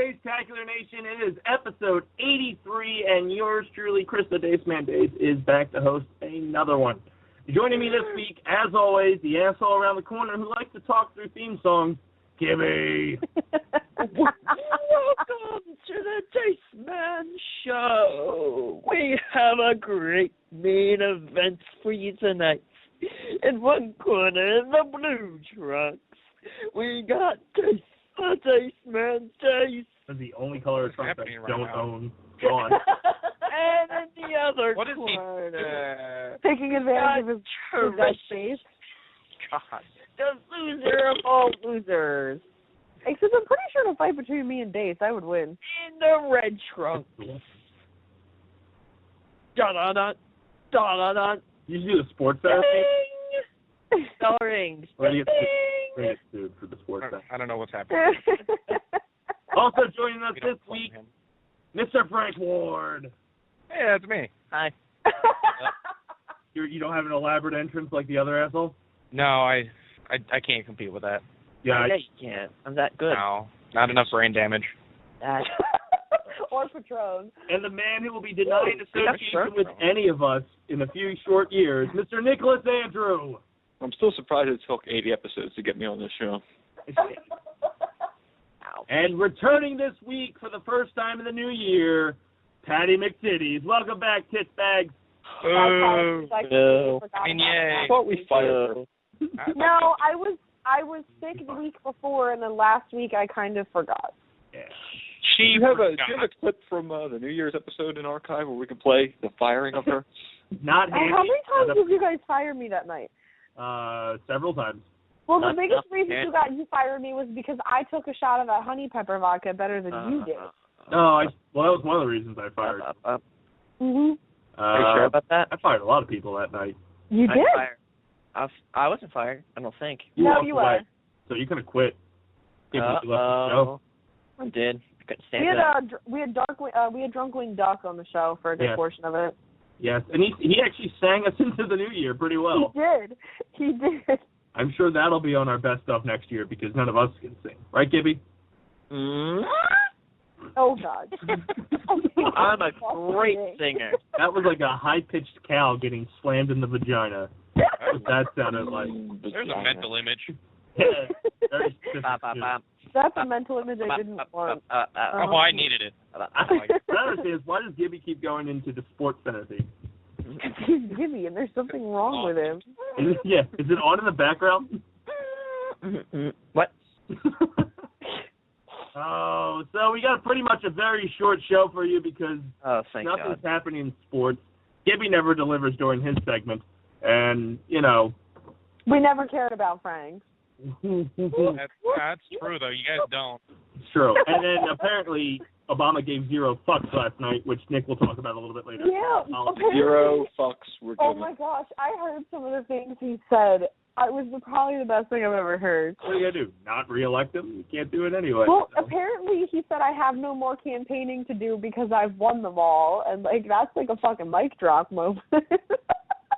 Dacetacular Nation. It is episode 83, and yours truly, Chris the Dace Man Dace, is back to host another one. Joining me this week, as always, the asshole around the corner who likes to talk through theme songs, Gibby. Welcome to the Dace Man Show. We have a great main event for you tonight. In one corner, in the blue trunks, we got Dace, the Dace Man Dace. That's the only color of trunks I don't own. Gone. And in the other corner, taking advantage of his face. God. The loser of all losers. Except I'm pretty sure in a fight between me and Dace, I would win. In the red trunk. Da-da-da. Da-da-da. You do the sports center thing? Bell rings. Ready to sued for the sports center. I don't know what's happening. Also joining us this week, Mr. Frank Ward. Hey, that's me. Hi. You don't have an elaborate entrance like the other asshole? No, I can't compete with that. Yeah, you can't. I'm that good. No, not enough brain damage. Or Patron. And the man who will be denied association with any of us in a few short years, Mr. Nicholas Andrew. I'm still surprised it took 80 episodes to get me on this show. And returning this week for the first time in the new year, Patty McTitties. Welcome back, Tits Bags. Yay. I thought we fired her. No, I was sick the week before, and then last week I kind of forgot. Yeah. Do you have a clip from the New Year's episode in archive where we can play the firing of her? Not handy. How many times did you guys fire me that night? Several times. Well, the biggest reason you fired me was because I took a shot of that honey pepper vodka better than you did. No, that was one of the reasons I fired. Mhm. Are you sure about that? I fired a lot of people that night. You did? I wasn't fired. I don't think. No, you were. So you could have quit. If you left the show. I did. I couldn't stand that. We had Drunk Wing Duck on the show for a good portion of it. Yes, and he actually sang us into the new year pretty well. He did. I'm sure that'll be on our best stuff next year because none of us can sing. Right, Gibby? Mm. Oh, God. I'm a great singer. That was like a high-pitched cow getting slammed in the vagina. That's what that sounded like. There's a mental image. Yeah, very That's a mental image I didn't want. Oh, I needed it. What I don't understand is why does Gibby keep going into the sports center thing? He's Gibby, and there's something wrong with him. Is it on in the background? What? Oh, so we got pretty much a very short show for you because nothing's happening in sports. Gibby never delivers during his segment, and, you know. We never cared about Frank. That's true, though. You guys don't. It's true. And then apparently Obama gave 0 fucks last night, which Nick will talk about a little bit later. Yeah. 0 fucks were given. Oh, my gosh. I heard some of the things he said. It was probably the best thing I've ever heard. What are you going to do? Not re-elect him? You can't do it anyway. Well, apparently he said I have no more campaigning to do because I've won them all. And, that's like a fucking mic drop moment.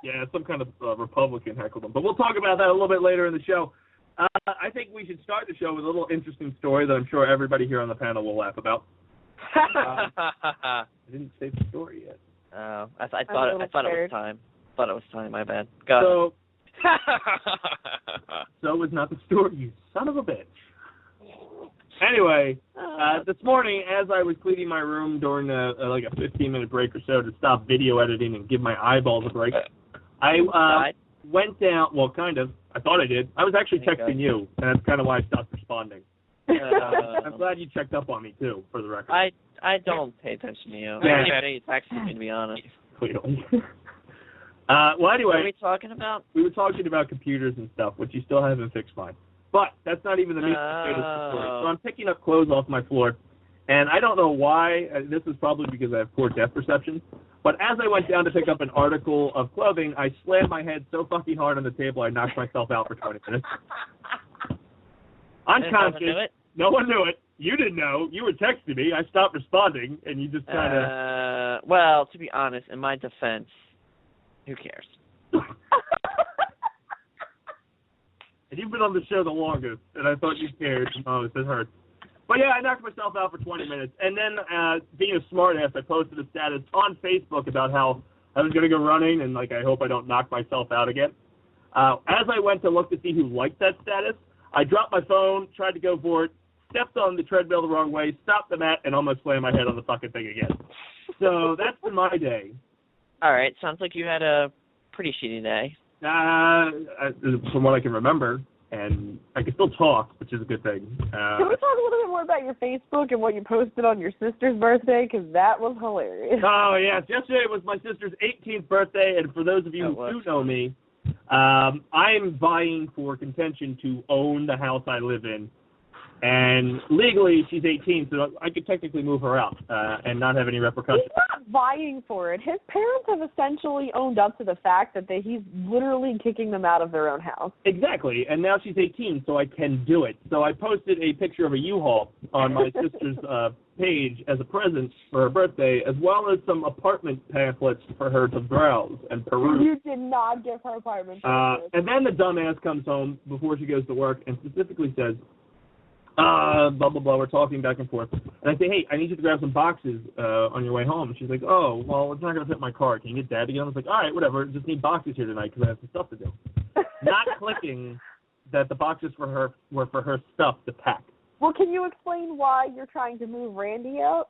Yeah, some kind of Republican heckled him. But we'll talk about that a little bit later in the show. I think we should start the show with a little interesting story that I'm sure everybody here on the panel will laugh about. I didn't say the story yet. Oh, I thought it was time. Thought it was time. My bad. Go ahead. So was not the story, you son of a bitch. Anyway, this morning, as I was cleaning my room during a 15-minute break or so to stop video editing and give my eyeballs a break, I went down. Well, kind of. I thought I did. I was actually texting you, and that's kind of why I stopped responding. I'm glad you checked up on me too, for the record. I don't pay attention to you. Yeah. You texted me, to be honest. Clearly. Well, anyway. What are we talking about? We were talking about computers and stuff, which you still haven't fixed mine. But that's not even the meat and potatoes of the story. So I'm picking up clothes off my floor, and I don't know why. This is probably because I have poor depth perception. But as I went down to pick up an article of clothing, I slammed my head so fucking hard on the table I knocked myself out for 20 minutes. Unconscious. No one knew it. You didn't know. You were texting me. I stopped responding, and you just kind of... Well, to be honest, in my defense, who cares? And you've been on the show the longest, and I thought you cared the most. It hurts. But yeah, I knocked myself out for 20 minutes. And then, being a smartass, I posted a status on Facebook about how I was going to go running and, like, I hope I don't knock myself out again. As I went to look to see who liked that status, I dropped my phone, tried to go for it, stepped on the treadmill the wrong way, stopped the mat, and almost slammed my head on the fucking thing again. So that's been my day. All right, sounds like you had a pretty shitty day. From what I can remember, and I can still talk, which is a good thing. Can we talk a little bit more about your Facebook and what you posted on your sister's birthday? Because that was hilarious. Oh, yes. Yesterday was my sister's 18th birthday, and for those of you who do know me, I'm vying for contention to own the house I live in. And legally, she's 18, so I could technically move her out and not have any repercussions. He's not vying for it. His parents have essentially owned up to the fact that he's literally kicking them out of their own house. Exactly, and now she's 18, so I can do it. So I posted a picture of a U-Haul on my sister's page as a present for her birthday, as well as some apartment pamphlets for her to browse and peruse. You did not give her apartment pamphlets. And then the dumbass comes home before she goes to work and specifically says, blah, blah, blah, we're talking back and forth. And I say, hey, I need you to grab some boxes on your way home. And she's like, oh, well, it's not going to fit in my car. Can you get Dad to get them? I was like, all right, whatever. Just need boxes here tonight because I have some stuff to do. Not clicking that the boxes were for her stuff to pack. Well, can you explain why you're trying to move Randy out?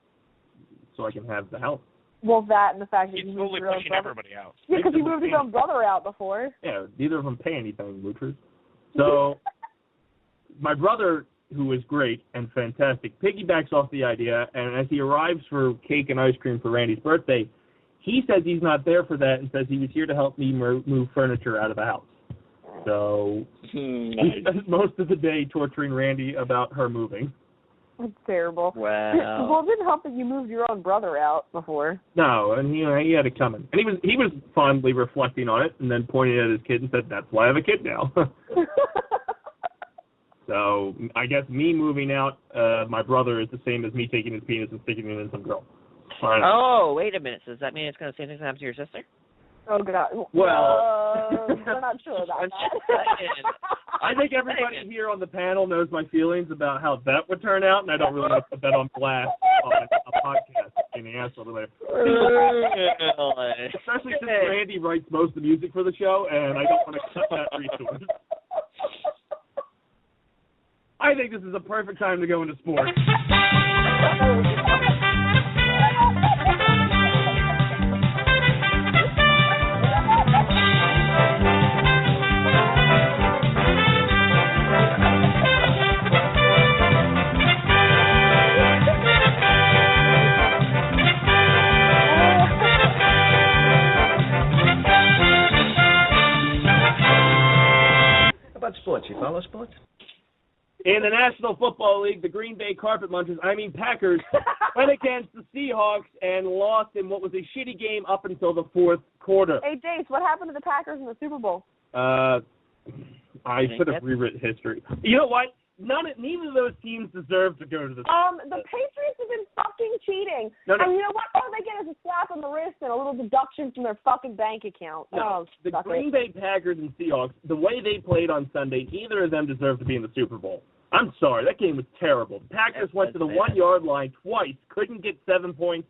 So I can have the house. Well, that and the fact that He's you slowly moved your own pushing brother. everybody out. Yeah, because you moved his own brother out before. Yeah, neither of them pay anything, moochers. So my brother, who is great and fantastic, piggybacks off the idea, and as he arrives for cake and ice cream for Randy's birthday, he says he's not there for that and says he was here to help me move furniture out of the house. So he spends most of the day torturing Randy about her moving. That's terrible. Wow. Well, it didn't help that you moved your own brother out before. No, and he had it coming. And he was fondly reflecting on it and then pointed at his kid and said, that's why I have a kid now. So I guess me moving out my brother is the same as me taking his penis and sticking it in some girl. Oh, wait a minute. So does that mean it's going to say things happen to your sister? Oh, God. Well, we're not sure about that. I think everybody here on the panel knows my feelings about how that would turn out, and I don't really want to put that on blast on a podcast in the asshole today. Especially since Randy writes most of the music for the show, and I don't want to cut that resource. I think this is a perfect time to go into sports. How about sports? You follow sports? In the National Football League, the Green Bay Carpet Munchers, Packers, went against the Seahawks and lost in what was a shitty game up until the fourth quarter. Hey, Dace, what happened to the Packers in the Super Bowl? I should have rewritten history. You know what? Neither of those teams deserve to go to the The Patriots have been fucking cheating. No. And you know what? All they get is a slap on the wrist and a little deduction from their fucking bank account. No, the Green Bay Packers and Seahawks, the way they played on Sunday, neither of them deserve to be in the Super Bowl. I'm sorry, that game was terrible. The Packers went to the 1-yard line twice, couldn't get 7 points,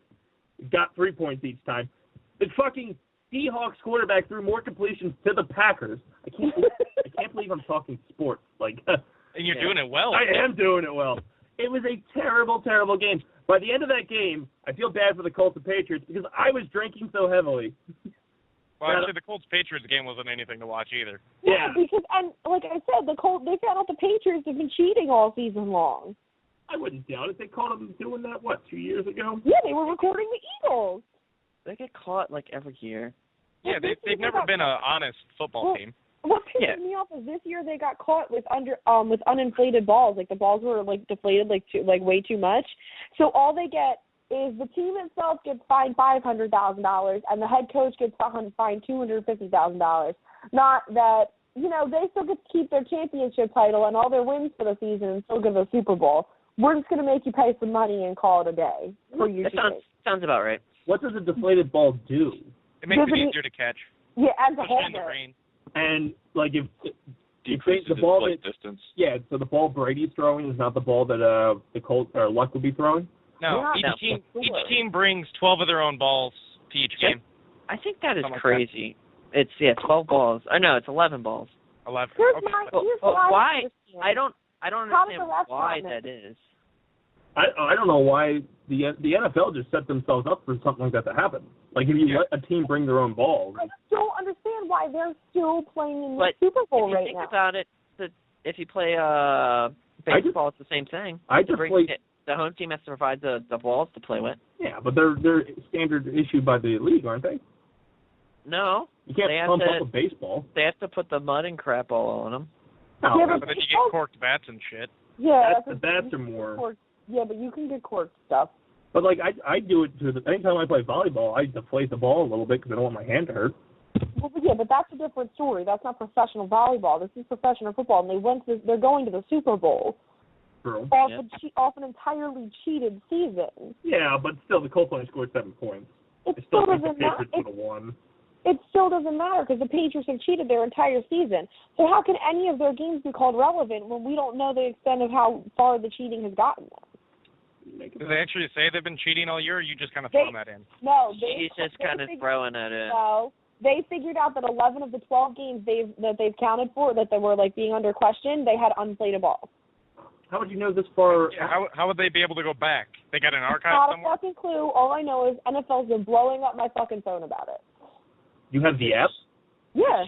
got 3 points each time. The fucking Seahawks quarterback threw more completions to the Packers. I can't believe I'm talking sports. And you're doing it well. I am doing it well. It was a terrible, terrible game. By the end of that game, I feel bad for the Colts and Patriots because I was drinking so heavily. Well, actually, the Colts-Patriots game wasn't anything to watch either. Yeah, because, and like I said, they found out the Patriots have been cheating all season long. I wouldn't doubt it. They caught them doing that, 2 years ago? Yeah, they were recording the Eagles. They get caught, every year. Yeah, they've never been an honest football team. What pisses me off is this year they got caught with uninflated balls. The balls were deflated way too much. So all they get is the team itself gets fined $500,000 and the head coach gets fined $250,000. Not that they still get to keep their championship title and all their wins for the season and still get the Super Bowl. We're just going to make you pay some money and call it a day for you. That sounds about right. What does a deflated ball do? It makes it easier to catch. Yeah, as a holder. And if decreases the its ball flight that, distance. Yeah, so the ball Brady's throwing is not the ball that the Colts or Luck would be throwing? No, each team brings 12 of their own balls to each game. I think that is Something like crazy. It's 12 balls. Oh no, it's 11 balls. 11. Here's Okay. Why? understand. I don't How does understand the rest why not that is. I don't know why the NFL just set themselves up for something like that to happen. Like if you let a team bring their own balls. I don't understand why they're still playing in the But Super Bowl if you right think now. about it, if you play baseball, it's the same thing. The home team has to provide the balls to play with. Yeah, but they're standard issued by the league, aren't they? No. You can't pump up a baseball. They have to put the mud and crap all on them. No, Yeah, But then you get corked bats and shit. Yeah, the bats are more. Yeah, but you can get corked stuff. But like I do it anytime I play volleyball, I deflate the ball a little bit because I don't want my hand to hurt. Well, yeah, but that's a different story. That's not professional volleyball. This is professional football, and they're going to the Super Bowl. True. Off an entirely cheated season. Yeah, but still, the Colts only scored 7 points. It I still still think the doesn't matter. Patriots would have won. It still doesn't matter because the Patriots have cheated their entire season. So how can any of their games be called relevant when we don't know the extent of how far the cheating has gotten them? Do they actually say they've been cheating all year, or you just kind of throwing that in? No, She's just kind of throwing it in. No, they figured out that 11 of the 12 games they've counted for that they were like being under question, they had unplayed balls. How would you know this far? Yeah, how would they be able to go back? They got an archive Not somewhere? a fucking clue. All I know is NFL's been blowing up my fucking phone about it. You have the app? Yeah.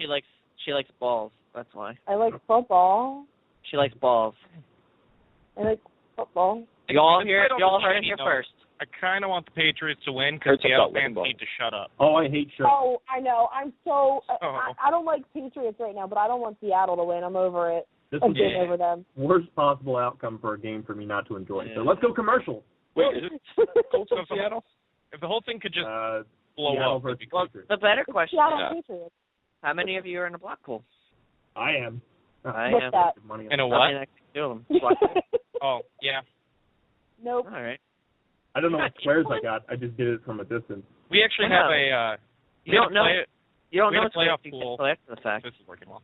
She likes balls. That's why. I like football. She likes balls. I like football. Y'all It's heard right it off the here chain, though. first. I kind of want the Patriots to win because Hurts Seattle about fans winning need to shut up. Oh, I hate shirts. Oh, I know. I'm so. Oh. I don't like Patriots right now, but I don't want Seattle to win. I'm over it. This I'm is getting Yeah. over them. the worst possible outcome for a game for me not to enjoy. So Yeah. let's go commercial. Wait, is it Colts So in Seattle? If the whole thing could just blow Seattle up, versus it'd be cool. Patriots. The better It's question Seattle is, Patriots. how many of you are in a block pool? I am. I What's am. that? Money In a I what? mean, I can do them. Block pool. Oh, yeah. Nope. All right. I don't know what Yeah, squares I you got. I just did it from a distance. We actually Wow. have a You don't know. You don't we know had what's a playoff going to pool. play after the fact. This is working well.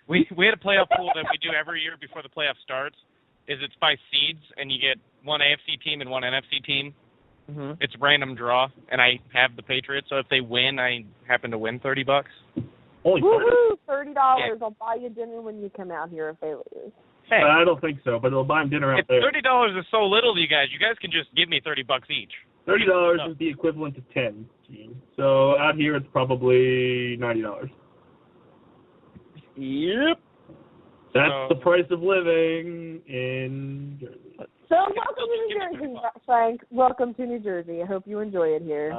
We had a playoff pool that we do every year before the playoff starts. It's by seeds, and you get one AFC team and one NFC team. Mm-hmm. It's random draw, and I have the Patriots. So if they win, I happen to win $30. Holy Woohoo! $30. I'll buy you dinner when you come out here if they lose. Hey, I don't think so, but it'll buy him dinner out If there. $30 is so little to you guys can just give me $30 each. $30 No. is the equivalent to 10. Gene. So out here it's probably $90. yep. That's So- the price of living in Jersey. So Okay, welcome so to just New give me Jersey, $30. Frank. Welcome to New Jersey. I hope you enjoy it here.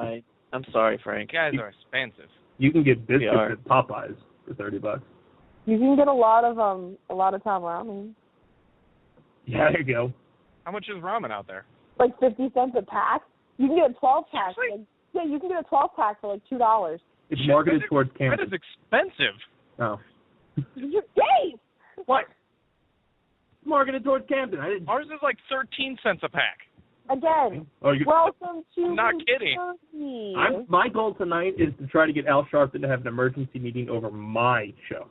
I'm sorry, Frank. You guys are expensive. You can get biscuits are. at Popeyes for $30. You can get a lot of Tom ramen, Yeah, there you go. How much is ramen out there? like 50 cents a pack. You can get a 12-pack. Yeah, you can get a 12-pack for like $2. It's marketed towards That Canada. is expensive. Oh. Dave! What? Marketed towards Camden. I didn't. Ours is like 13 cents a pack. Again, Oh, you. welcome to I'm not New kidding. Jersey. My goal tonight is to try to get Al Sharpton to have an emergency meeting over my show.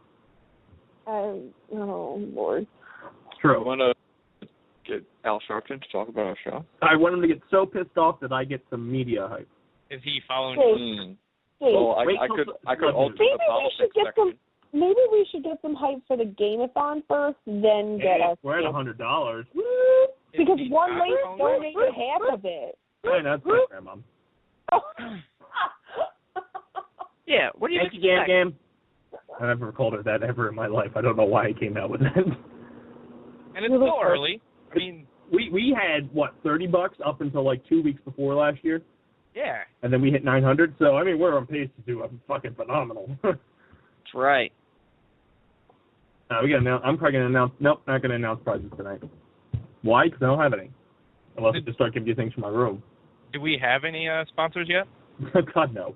Oh, Lord. It's You true. want to get Al Sharpton to talk about our show? I want him to get so pissed off that I get some media hype. Is he following? Dave, Dave, Well, Wait I till could the- alter Maybe the we politics should get section. maybe we should get some hype for the game-a-thon first, then get us. We're at $100. Because Is he one not lady following? donated half of it. Hey, that's my grandma. Yeah. What do you Thank you, expect? Gam Gam. I never called her that ever in my life. I don't know why I came out with that. And it's still early. I mean, We had what, $30 up until like 2 weeks before last year, yeah. and then we hit 900. So I mean, we're on pace to do a fucking phenomenal. That's right. We got to announce. I'm probably gonna announce. Nope, not gonna announce prizes tonight. Why? Because I don't have any. Unless I just start giving you things from my room. Do we have any sponsors yet? God no.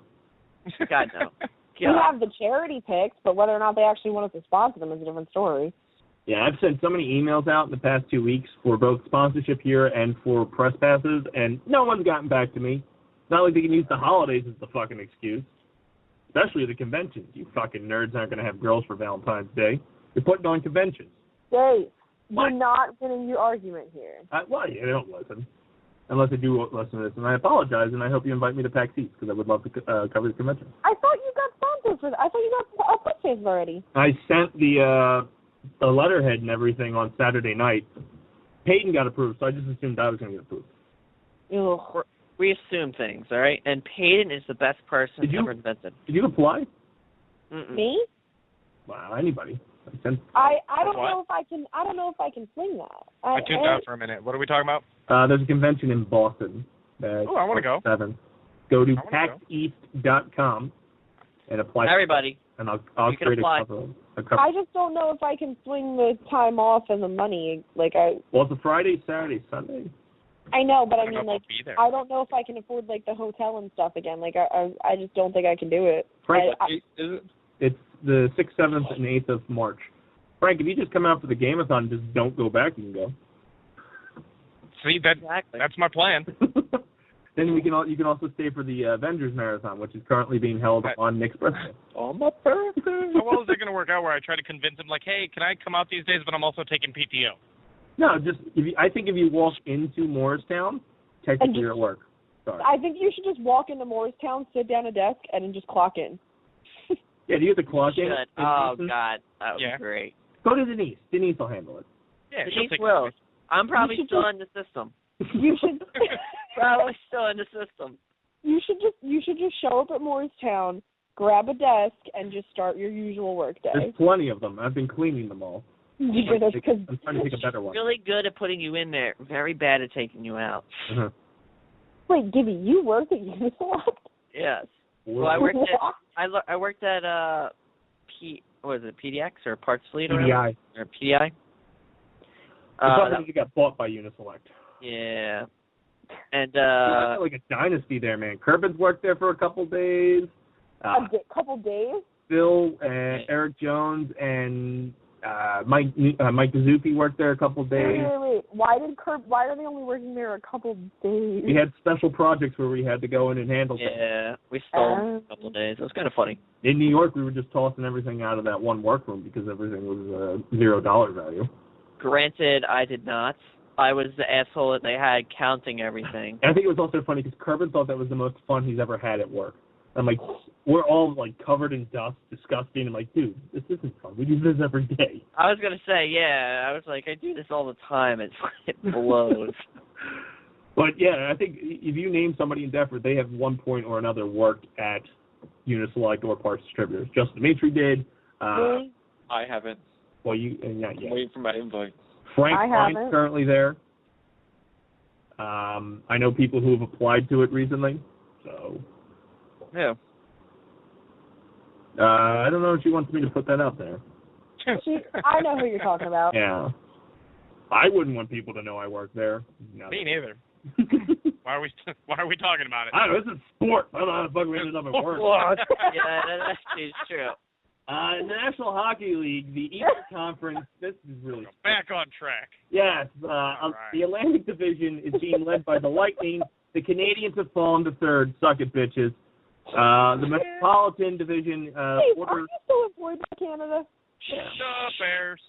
God, no. We have the charity picks, but whether or not they actually want us to sponsor them is a different story. Yeah, I've sent so many emails out in the past 2 weeks for both sponsorship here and for press passes, and no one's gotten back to me. Not like they can use the holidays as the fucking excuse. Especially the conventions. You fucking nerds aren't going to have girls for Valentine's Day. You're putting on conventions. Dave, What? you're not winning your argument here. Well, yeah, they don't listen. Unless they do listen to this. And I apologize, and I hope you invite me to PAX East, because I would love to cover the convention. I thought you got sponsors for that. I thought you got purchased already. I sent the letterhead and everything on Saturday night. Peyton got approved, so I just assumed I was going to get approved. Ugh. We assume things, all right? And Peyton is the best person ever invented. Did you apply? Mm-mm. Me? Wow, anybody. I don't What? know if I can. I don't know if I can swing that. I tuned out for a minute. What are we talking about? There's a convention in Boston. Oh, I want to go. 7. Go to I wanna paxeast.com and apply. Everybody. And I'll You can create apply. a cover. I just don't know if I can swing the time off and the money. Well, it's a Friday, Saturday, Sunday. I know, but I don't know mean, if I'll be there. I don't know if I can afford the hotel and stuff again. I just don't think I can do it. Frank, Is it? it's the 6th, 7th, and 8th of March. Frank, if you just come out for the Game-a-thon, just don't go back, you can go. See, Exactly. that's my plan. Then you can also stay for the Avengers Marathon, which is currently being held on Nick's birthday. On my birthday. How well is it going to work out where I try to convince him, like, hey, can I come out these days, but I'm also taking PTO? No, I think if you walk into Morristown, technically you're at work. Sorry. I think you should just walk into Morristown, sit down at a desk, and then just clock in. Yeah, do you get the clock in? Should. Oh, God. That would Yeah. be great. Go to Denise. Denise will handle it. Yeah, she'll Denise take will. I'm probably should still just- in the system. You should. Probably still in the system. You should just show up at Morristown, grab a desk, and just start your usual work There's day. plenty of them. I've been cleaning them all. I'm trying to pick a better one. Really good at putting you in there. Very bad at taking you out. Uh-huh. Wait, Gibby, you work at Uniselect? Yes. Well, I worked at I worked at what was it, PDX or Parts Fleet or PDI. whatever? Or PDI. The company that got bought by Uniselect. Yeah. And Like a dynasty there, man. Kerbin's worked there for a couple days. Couple days? Phil and Eric Jones and Mike Kazuki worked there a couple days. Wait. Why are they only working there a couple days? We had special projects where we had to go in and handle things. yeah, we stole a couple of days. It was kind of funny. In New York, we were just tossing everything out of that one workroom because everything was $0 value. Granted, I did not. I was the asshole that they had counting everything. And I think it was also funny because Kerbin thought that was the most fun he's ever had at work. I'm like, we're all like covered in dust, disgusting. I'm like, dude, this isn't fun. We do this every day. I was gonna say, yeah. I was like, I do this all the time. It blows. But yeah, I think if you name somebody in Deptford, they have one point or another worked at Uniselect or Parts Distributors. Justin Dimitri did. Really? I haven't. Well, you not I'm yet. waiting for my invite. Frank I Klein's haven't. currently there. I know people who have applied to it recently. So Yeah. I don't know if she wants me to put that out there. I know who you're talking about. Yeah. I wouldn't want people to know I work there. No. Me neither. Why are we talking about it? I don't know. This is sport. I don't know how the fuck we ended up at work. Yeah, that's true. In the National Hockey League, the Eastern Conference, this is really... Back on track. Yes, right. the Atlantic Division is being led by the Lightning. The Canadians have fallen to third. Suck it, bitches. The Metropolitan Division... Hey, are order, you still employed by Canada? The Bears.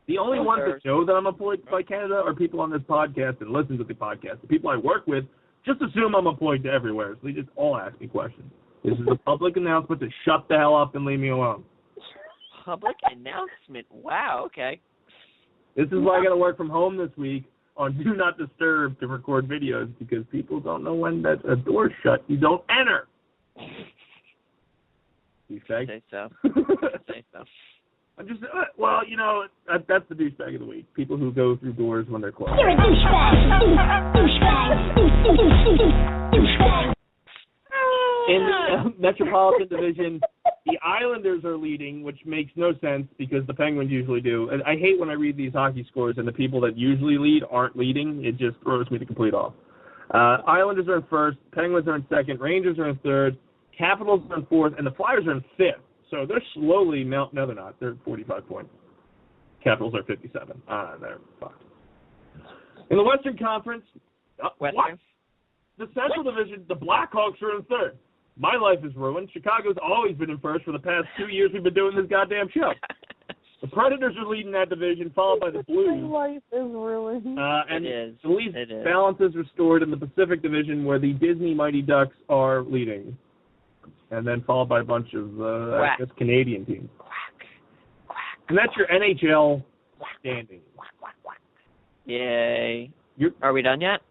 the only Go ones Bears. that know that I'm employed by Canada are people on this podcast and listen to the podcast. The people I work with just assume I'm employed to everywhere, so they just all ask me questions. This is a public announcement to shut the hell up and leave me alone. Public announcement. Wow. Okay. This is why I got to work from home this week on Do Not Disturb to record videos because people don't know when that a door's shut. You don't enter. You say? Say so. Say so. I'm just well, you know, that's the douchebag of the week. People who go through doors when they're closed. You're a douchebag. Douchebag. In the Metropolitan Division, the Islanders are leading, which makes no sense because the Penguins usually do. And I hate when I read these hockey scores and the people that usually lead aren't leading. It just throws me the complete off. Islanders are in first, Penguins are in second, Rangers are in third, Capitals are in fourth, and the Flyers are in fifth. So they're slowly no, they're not. They're 45 points. Capitals are 57. They're fucked. In the Western Conference, what? Western. The Central Division, the Blackhawks are in third. My life is ruined. Chicago's always been in first for the past 2 years we've been doing this goddamn show. The Predators are leading that division, followed by the Blues. Life is ruined. And It is. at least It is. balance is restored in the Pacific Division, where the Disney Mighty Ducks are leading. And then followed by a bunch of, I guess, Canadian teams. And that's your NHL standing. Yay. Are we done yet?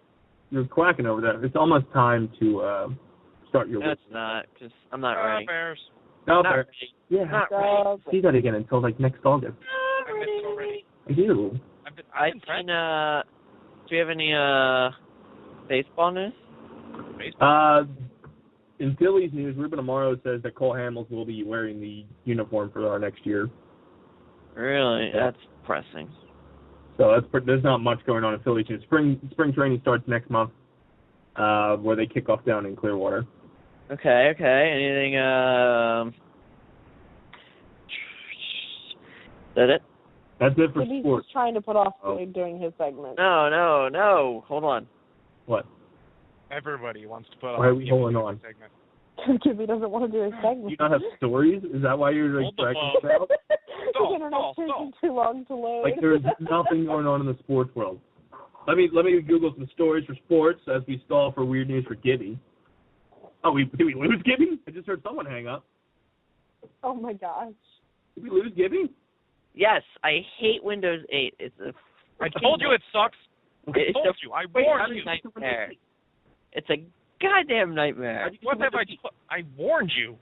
You're quacking over there. It's almost time to start your No, list. it's not, because I'm not ready. Bears. No, Not fair. ready. Yeah, Not ready. see that again until like next August. I missed it already. I do. I've seen, do we have any, baseball news? In Phillies news, Ruben Amaro says that Cole Hamels will be wearing the uniform for our next year. Really? That's depressing. So there's not much going on in Phillies news. Spring training starts next month, where they kick off down in Clearwater. Okay. Anything, is that it? That's it for He's sports. just trying to put off doing his segment. No. Hold on. What? Everybody wants to put on. Why are we holding on? Segment. Gibby doesn't want to do his segment. Do you not have stories? Is that why you're like Hold the dragging phone. it out? The internet's taking too long to load. Like there's nothing going on in the sports world. Let me Google some stories for sports as we stall for weird news for Gibby. Oh, did we lose Gibby? I just heard someone hang up. Oh my gosh. Did we lose Gibby? Yes, I hate Windows 8. It's a I told you it sucks. It's I told you. I warned you. nightmare. It's a goddamn nightmare. What have I warned you.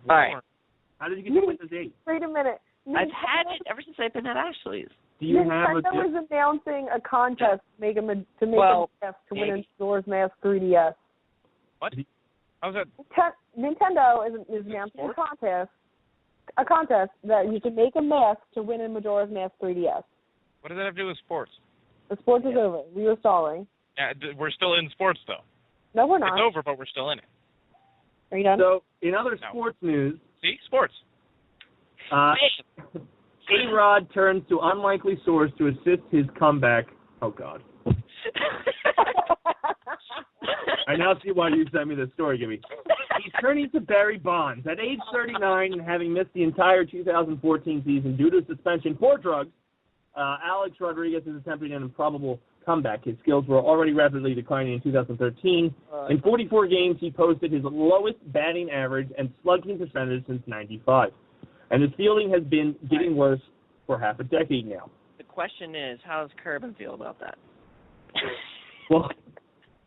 All right. How did you get to Windows 8? Wait a minute. I've had it ever since I've been at Ashley's. Do you have a Nintendo is announcing a contest to make a mask to win a Majora's Mask 3DS. What? How's that? Nintendo is announcing a contest that you can make a mask to win a Majora's Mask 3DS. What does that have to do with sports? The sports is over. We were stalling. Yeah, we're still in sports though. No, we're not. It's over, but we're still in it. Are you done? So, in other sports news, See, sports. A-Rod turns to unlikely source to assist his comeback. Oh, God. I now see why you sent me this story, Gibby. He's turning to Barry Bonds. At age 39 and having missed the entire 2014 season due to suspension for drugs, Alex Rodriguez is attempting an improbable comeback. His skills were already rapidly declining in 2013. In 44 games, he posted his lowest batting average and slugging percentage since '95. And his fielding has been getting worse for half a decade now. The question is, how does Kerbin feel about that? Well,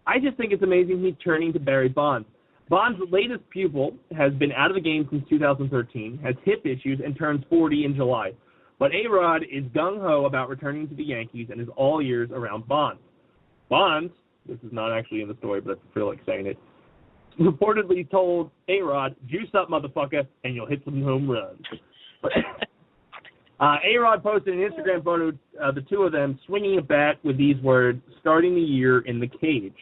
I just think it's amazing he's turning to Barry Bonds. Bonds' latest pupil has been out of the game since 2013, has hip issues, and turns 40 in July. But A-Rod is gung-ho about returning to the Yankees and is all ears around Bonds. Bonds, this is not actually in the story, but I feel like saying it, reportedly told A-Rod, juice up, motherfucker, and you'll hit some home runs. A-Rod posted an Instagram photo of the two of them swinging a bat with these words, starting the year in the cage.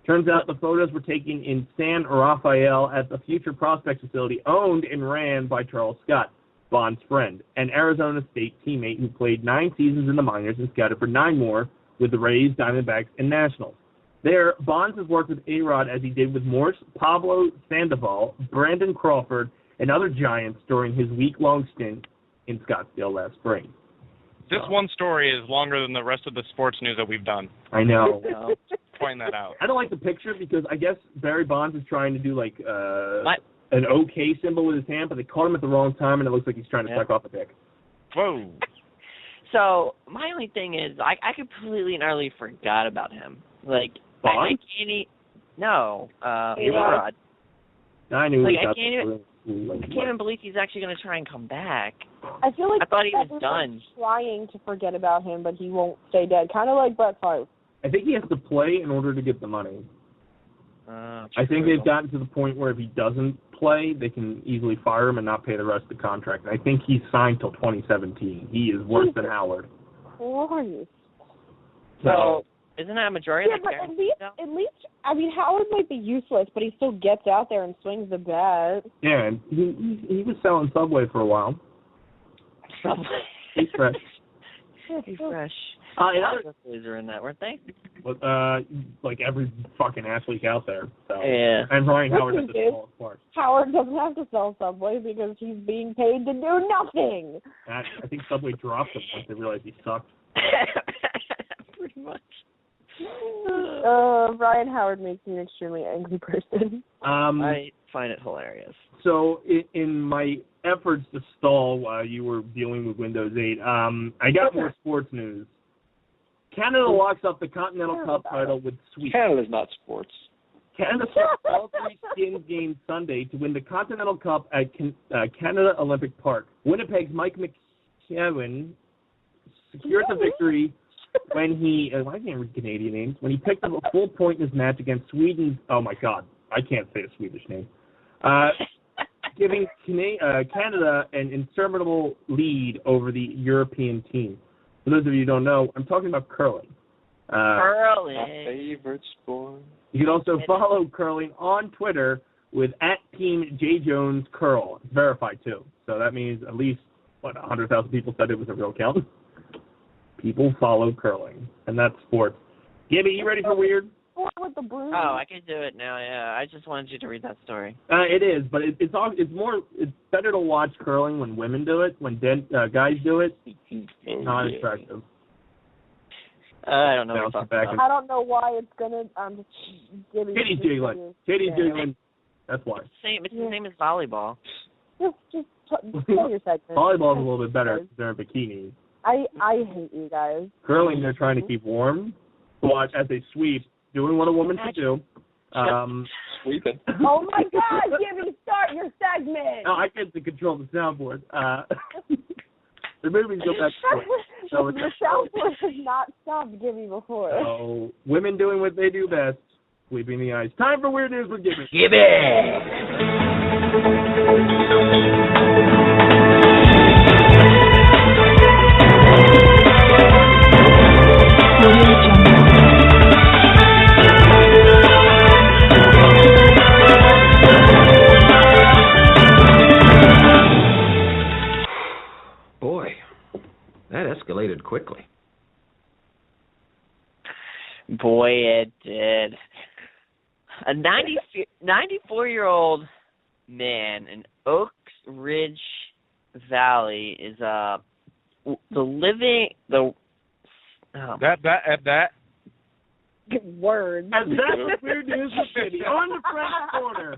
Turns out the photos were taken in San Rafael at the Future Prospects facility owned and ran by Charles Scott, Bond's friend, an Arizona State teammate who played 9 seasons in the minors and scouted for 9 more with the Rays, Diamondbacks, and Nationals. There, Bonds has worked with A-Rod as he did with Morse, Pablo Sandoval, Brandon Crawford, and other giants during his week-long stint in Scottsdale last spring. This one story is longer than the rest of the sports news that we've done. I know. Point that out. I don't like the picture because I guess Barry Bonds is trying to do like an OK symbol with his hand, but they caught him at the wrong time, and it looks like he's trying to suck off a dick. Whoa. So, my only thing is, I completely and utterly forgot about him. Like, I can't no, A-Rod. I knew like, he got I can't even believe he's actually going to try and come back. I feel like I thought he was done. Trying to forget about him, but he won't stay dead. Kind of like Brett Favre. I think he has to play in order to get the money. I think they've gotten to the point where if he doesn't play, they can easily fire him and not pay the rest of the contract. And I think he's signed till 2017. He is worse than Howard. Christ. So, isn't that a majority? Yeah, but at least, I mean, Howard might be useless, but he still gets out there and swings the bat. Yeah, and he was selling Subway for a while. Subway. He's fresh. He's fresh. Boys are in that, weren't they? Like every fucking athlete out there. So. Yeah. And Ryan Howard has Listen, the dude. smallest part. Howard doesn't have to sell Subway because he's being paid to do nothing. I think Subway dropped him once they realized he sucked. Pretty much. Ryan Howard makes me an extremely angry person. I find it hilarious. So in my efforts to stall while you were dealing with Windows 8, I got more sports news. Canada locks up the Continental Cup title with sweep. Canada's not sports. Canada swept all 3 skins games Sunday to win the Continental Cup at Canada Olympic Park. Winnipeg's Mike McKeown secured the victory when he, I can't read Canadian names, when he picked up a full point in his match against Sweden. Oh my God, I can't say a Swedish name. Giving Canada an insurmountable lead over the European team. For those of you who don't know, I'm talking about curling. Curling. My favorite sport. You can also follow curling on Twitter with @TeamJJonesCurl. It's verified too. So that means at least, 100,000 people said it was a real count. People follow curling, and that's sports. Gibby, you ready for weird? With the broom. Oh, I can do it now. Yeah, I just wanted you to read that story. It is, but it's better to watch curling when women do it. When guys do it, not attractive. I don't know what Bounce to back talk and- about. I don't know why it's gonna Katie's jiggling. Katie's jiggling. That's why. It's the same as volleyball. Just play your segment. Volleyball's a little bit better because they're in bikinis. I hate you guys. Curling, they're trying to keep warm. But as they sweep, doing what a woman should do. Sweeping. Oh my God, Gibby, start your segment. No, I get to control the soundboard. The movies go back to so the soundboard has not stopped Gibby before. So, women doing what they do best, sweeping the ice. Time for Weird News with Gibby. Boy, that escalated quickly. Boy, it did. A 94-year-old man in Oaks Ridge Valley is That Words. And that's Weird News with Gibby on the front corner.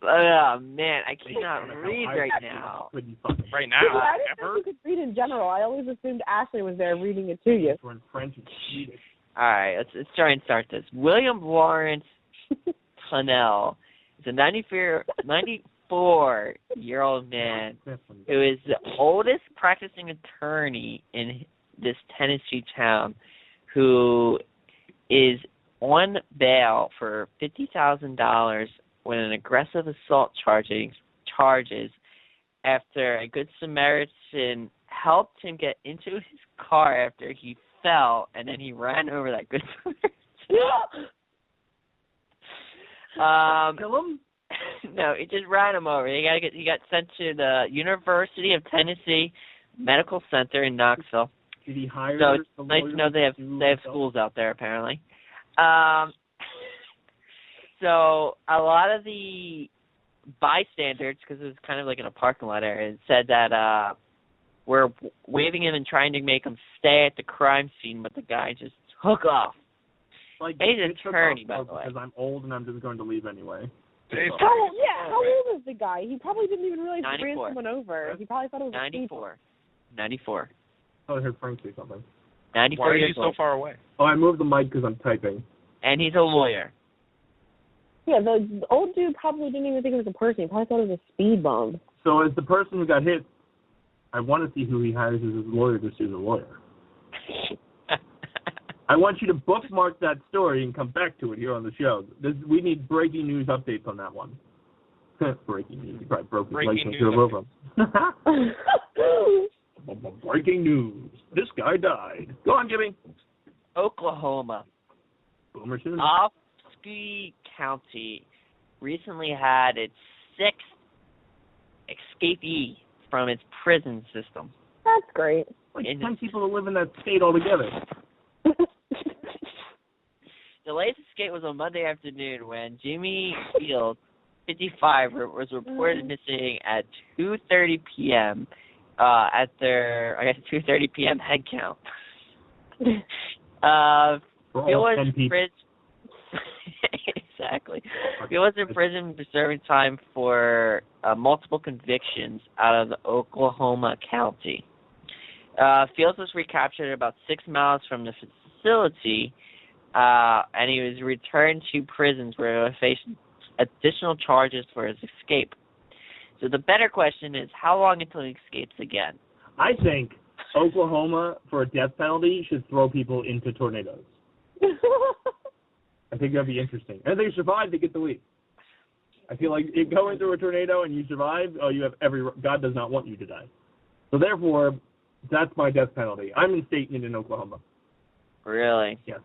Oh, man, I cannot read right now. right now. I didn't know Ever? you could read in general. I always assumed Ashley was there reading it to you. We're in French and Swedish. All right, let's try and start this. William Lawrence Tunnell is a 94-year-old man who is the oldest practicing attorney in this Tennessee town, who is on bail for $50,000 with an aggressive assault charges after a Good Samaritan helped him get into his car after he fell, and then he ran over that Good Samaritan. Kill him? No, he just ran him over. He got sent to the University of Tennessee Medical Center in Knoxville. Did he hire? So it's nice to know they have schools out there apparently. So a lot of the bystanders, because it was kind of like in a parking lot area, said that were waving him and trying to make him stay at the crime scene, but the guy just took off. Like, He's an attorney, by the way. Because I'm old and I'm just going to leave anyway. How old is the guy? He probably didn't even realize he ran 94. someone over. He probably thought it was 94. I heard Frank say something. 94 Why are you years so old. far away? Oh, I moved the mic because I'm typing. And he's a lawyer. Yeah, the old dude probably didn't even think it was a person. He probably thought it was a speed bump. So as the person who got hit, I want to see who he hires as his lawyer to sue the lawyer. I want you to bookmark that story and come back to it here on the show. We need breaking news updates on that one. Breaking news. You probably broke his Breaking license to the room. Breaking news. This guy died. Go on, Gibby. Oklahoma. Boomer soon. Oski County recently had its 6th escapee from its prison system. That's great. Like 10 people to live in that state altogether. The latest escape was on Monday afternoon when Jimmy Fields, 55, was reported missing at 2:30 p.m. At their, 2:30 p.m. head count. Fields was in prison. Exactly. Fields was in prison for serving time for multiple convictions out of the Oklahoma County. Fields was recaptured about 6 miles from the facility, and he was returned to prisons where he faced additional charges for his escape. So the better question is, how long until he escapes again? I think Oklahoma, for a death penalty, should throw people into tornadoes. I think that'd be interesting. And if they survive, they get the leave. I feel like if going through a tornado and you survive, you have God does not want you to die. So therefore, that's my death penalty. I'm instating it in Oklahoma. Really? Yes,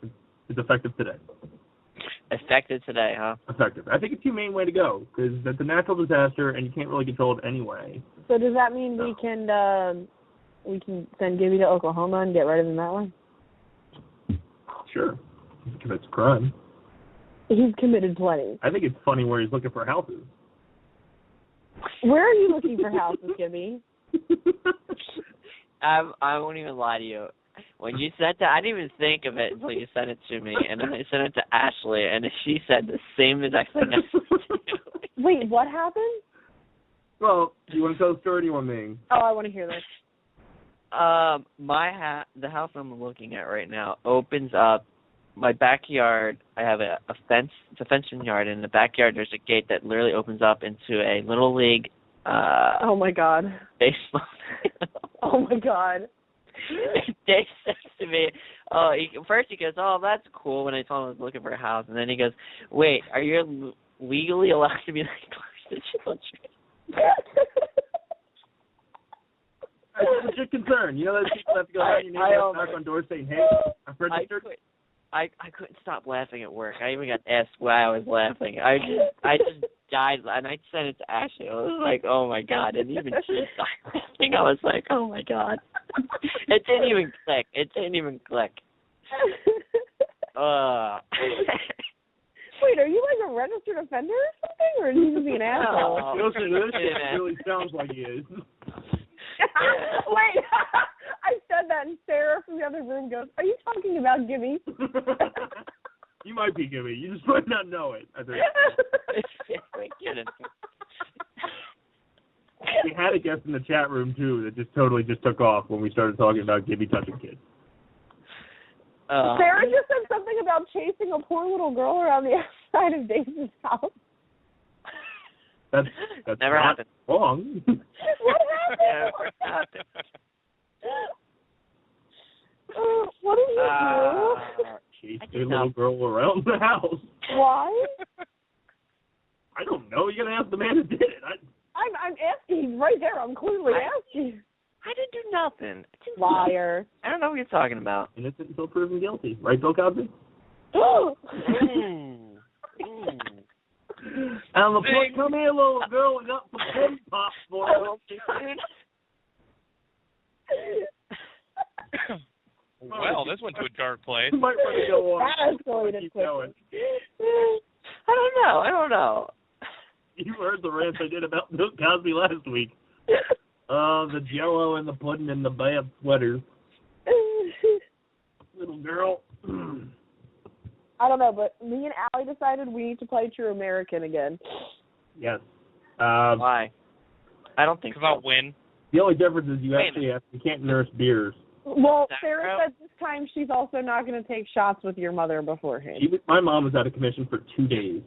it's effective today. Effective today, huh? Effective. I think it's the humane way to go because it's a natural disaster and you can't really control it anyway. So does that mean we can send Gibby to Oklahoma and get rid of him that way? Sure. If he commits a crime. He's committed plenty. I think it's funny where he's looking for houses. Where are you looking for houses, Gibby? I won't even lie to you. When you said that, I didn't even think of it until you sent it to me, and then I sent it to Ashley, and she said the same exact thing. Wait, what happened? Well, do you want to tell the story or do you want me? Oh, I want to hear this. The house I'm looking at right now opens up. My backyard, I have a fence. It's a fenced-in yard, and in the backyard there's a gate that literally opens up into a little league. Oh my God. Baseball. Oh my God. Dave says to me, first he goes, "Oh, that's cool," when I told him I was looking for a house, and then he goes, "Wait, are you legally allowed to be like close to children?" That's a legit concern. You know those people have to go out and knock on doors saying, "Hey, I'm registered." I couldn't stop laughing at work. I even got asked why I was laughing. I just died, and I sent it to Ashley. I was like, oh my God, and even she started laughing. I was like, oh my God. It didn't even click. Wait, are you like a registered offender or something, or are you just being an asshole? This really sounds like he is. Wait, I said that, and Sarah from the other room goes, "Are you talking about Gibby?" You might be Gibby. You just might not know it, I think. We had a guest in the chat room, too, that just totally took off when we started talking about Gibby touching kids. Sarah just said something about chasing a poor little girl around the outside of Dace's house. That's never not happened. Wrong. What happened? What did you do? Chased a little girl around the house. Why? I don't know. You gotta ask the man who did it. I'm asking. He's right there. I'm clearly asking. I didn't do nothing. Liar. I don't know what you're talking about. Innocent until proven guilty. Right, Bill Cosby? And the point, come here, little girl, we got some pin pops for you. Well, this went to a dark place. You might want to go on. That escalated quickly. I don't know. You heard the rant I did about Bill Cosby last week. The Jello and the pudding and the bad sweaters. Little girl. I don't know, but me and Allie decided we need to play True American again. Yes. Why? I don't think so. Because I'll win. The only difference is you can't nurse beers. Well, Sarah said this time she's also not going to take shots with your mother beforehand. My mom was out of commission for 2 days.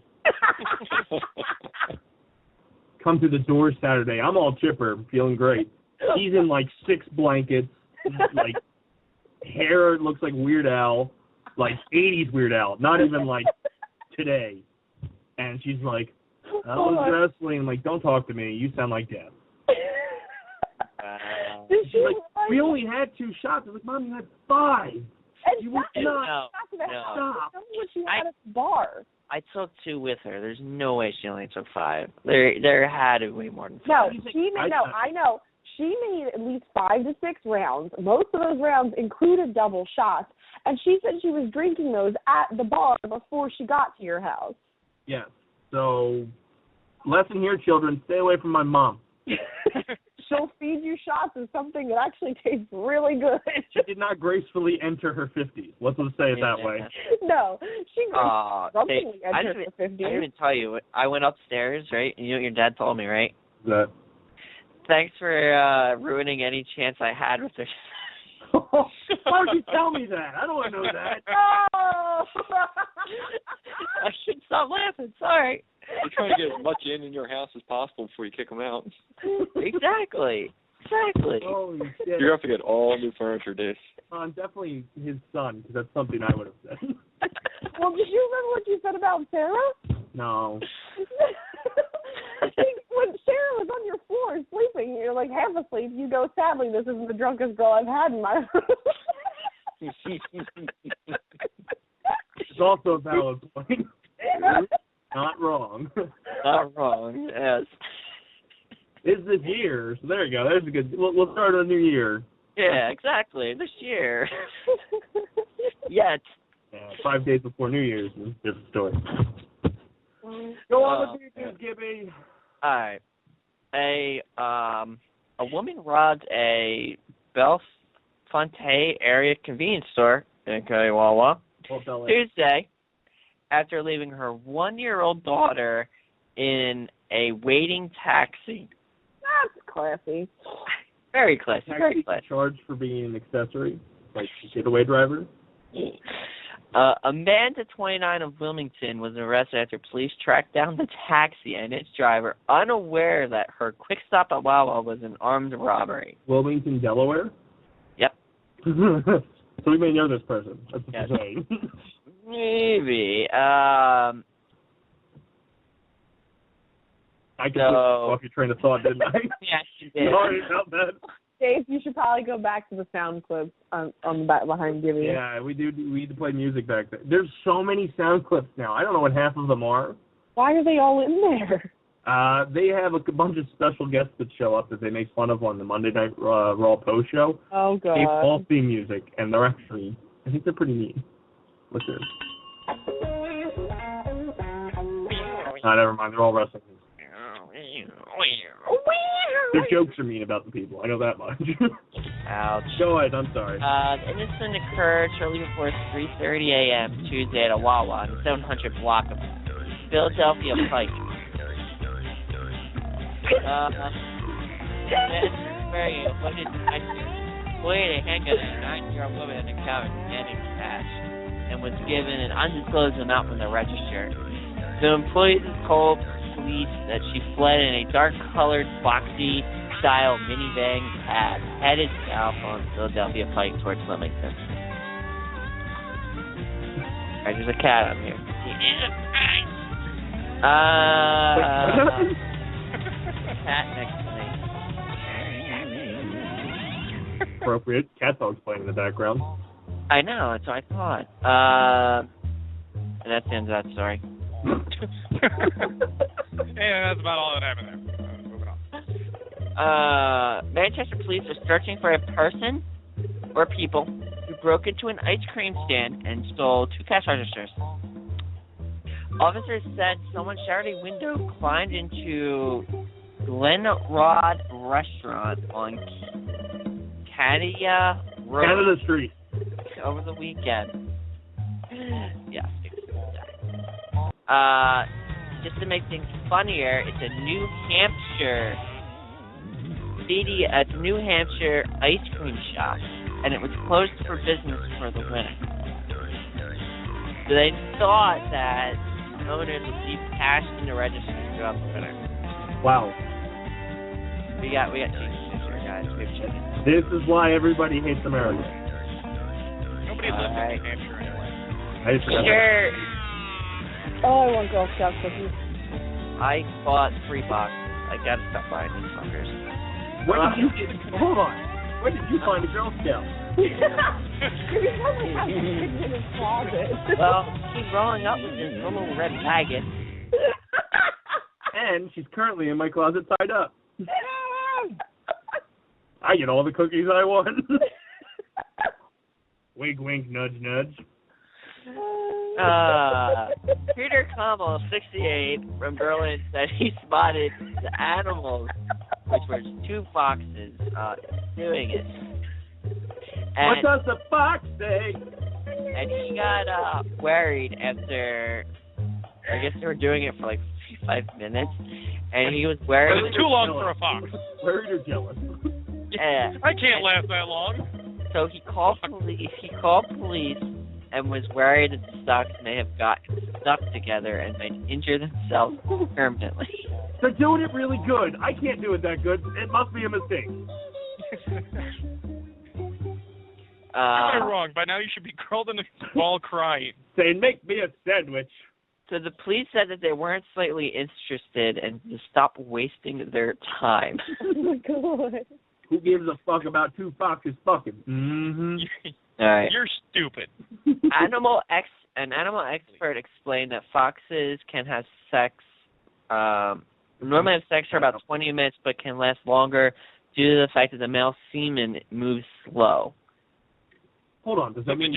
Come through the door Saturday. I'm all chipper, feeling great. She's in like 6 blankets, like hair looks like Weird Al, like 80s Weird Al, not even like today. And she's like, I was wrestling. I'm like, don't talk to me. You sound like death. She's like, we only had 2 shots. I was like, Mom, you had 5. You would not stop. Tell me what you had at the bar. I took 2 with her. There's no way she only took 5. There had to be more than 5. No, I know. She made at least 5 to 6 rounds. Most of those rounds included double shots, and she said she was drinking those at the bar before she got to your house. Yes. So, lesson here, children, stay away from my mom. She'll feed you shots of something that actually tastes really good. She did not gracefully enter her 50s. Let's just say it that way. No, she gracefully entered her 50s. I didn't even tell you. I went upstairs, right? And you know what your dad told me, right? That. Thanks for ruining any chance I had with her. Why would you tell me that? I don't want to know that. Oh! I should stop laughing. Sorry. You're trying to get as much in your house as possible before you kick them out. Exactly. Holy shit. You're going to have to get all new furniture, Dace. I'm definitely his son, because that's something I would have said. Well, did you remember what you said about Sarah? No. When Sarah was on your floor sleeping, you're like half asleep, you go, sadly, this isn't the drunkest girl I've had in my room. It's also a valid point. Not wrong. Not wrong, yes. It's this year, so there you go. There's a good. We'll start a new year. Yeah, exactly. This year. Yet. Yeah, 5 days before New Year's is a different story. Go on with your news, Gibby. All right. A woman robbed a Bellefonte area convenience store in Wawa Tuesday after leaving her 1-year-old daughter in a waiting taxi. That's classy. Very classy. Very classy. Charged for being an accessory, like a getaway driver. Amanda, 29 of Wilmington, was arrested after police tracked down the taxi and its driver, unaware that her quick stop at Wawa was an armed robbery. Wilmington, Delaware? Yep. So we may know this person. That's what you're saying. Maybe. I can off your train of thought, didn't I? Yes, you did. Sorry about that. Dave, you should probably go back to the sound clips on the back behind Gibby. Yeah, we need to play music back there. There's so many sound clips now. I don't know what half of them are. Why are they all in there? They have a bunch of special guests that show up that they make fun of on the Monday Night Raw post show. Oh, God. They all theme music, and they're actually, I think they're pretty neat. What's this? Never mind. They're all wrestling. Their jokes are mean about the people. I know that much. Ouch. Go ahead. I'm sorry. The incident occurred shortly before 3:30 a.m. Tuesday at a Wawa on the 700 block of Philadelphia Pike. Very loaded employee a handgun at a 9-year-old woman in a counter demanding cash and was given an undisclosed amount from the register. The employee told police that she fled in a dark-colored, boxy-style minivan cab headed south on Philadelphia Pike towards Wilmington. Alright, there's a cat up here. Cat next to me. Appropriate. Cat dog's playing in the background. I know, that's what I thought. And that's the end of that story. Yeah, that's about all that happened there. Moving on. Manchester police are searching for a person or people who broke into an ice cream stand and stole 2 cash registers. Officers said someone shattered a window, climbed into Glenrod Restaurant on Canada Road. Canada Street. Over the weekend. Yes. Just to make things funnier, it's a New Hampshire ice cream shop, and it was closed for business for the winter. So they thought that owners would leave cash in the register throughout the winter. Wow. We got chickens this year, guys. We have chickens. This is why everybody hates America. Nobody lives in New Hampshire anyway. I just forgot Sure. Oh, I want Girl Scout cookies. I bought 3 boxes. I gotta stop buying these fuckers. Hold on. Where did you find a Girl Scout? He probably has pigs in his closet. Well, keep rolling up with this little red maggot. And she's currently in my closet tied up. I get all the cookies I want. Wink, wink, nudge, nudge. Peter Como, 68, from Berlin, said he spotted the animals, which were 2 foxes, doing it. What does the fox say? And he got worried after, I guess they were doing it for like 5 minutes, and he was worried. It was too long for a fox. Worried or jealous? Yeah. I can't last that long. So he called police and was worried that the stocks may have gotten stuck together and might injure themselves permanently. They're doing it really good. I can't do it that good. It must be a mistake. You're wrong. By now you should be curled in a ball crying. Saying, make me a sandwich. So the police said that they weren't slightly interested and to stop wasting their time. Oh my god. Who gives a fuck about 2 foxes fucking? Mm-hmm. All right. You're stupid. An animal expert explained that foxes can have sex, normally have sex for about 20 minutes, but can last longer due to the fact that the male semen moves slow. Hold on, does that mean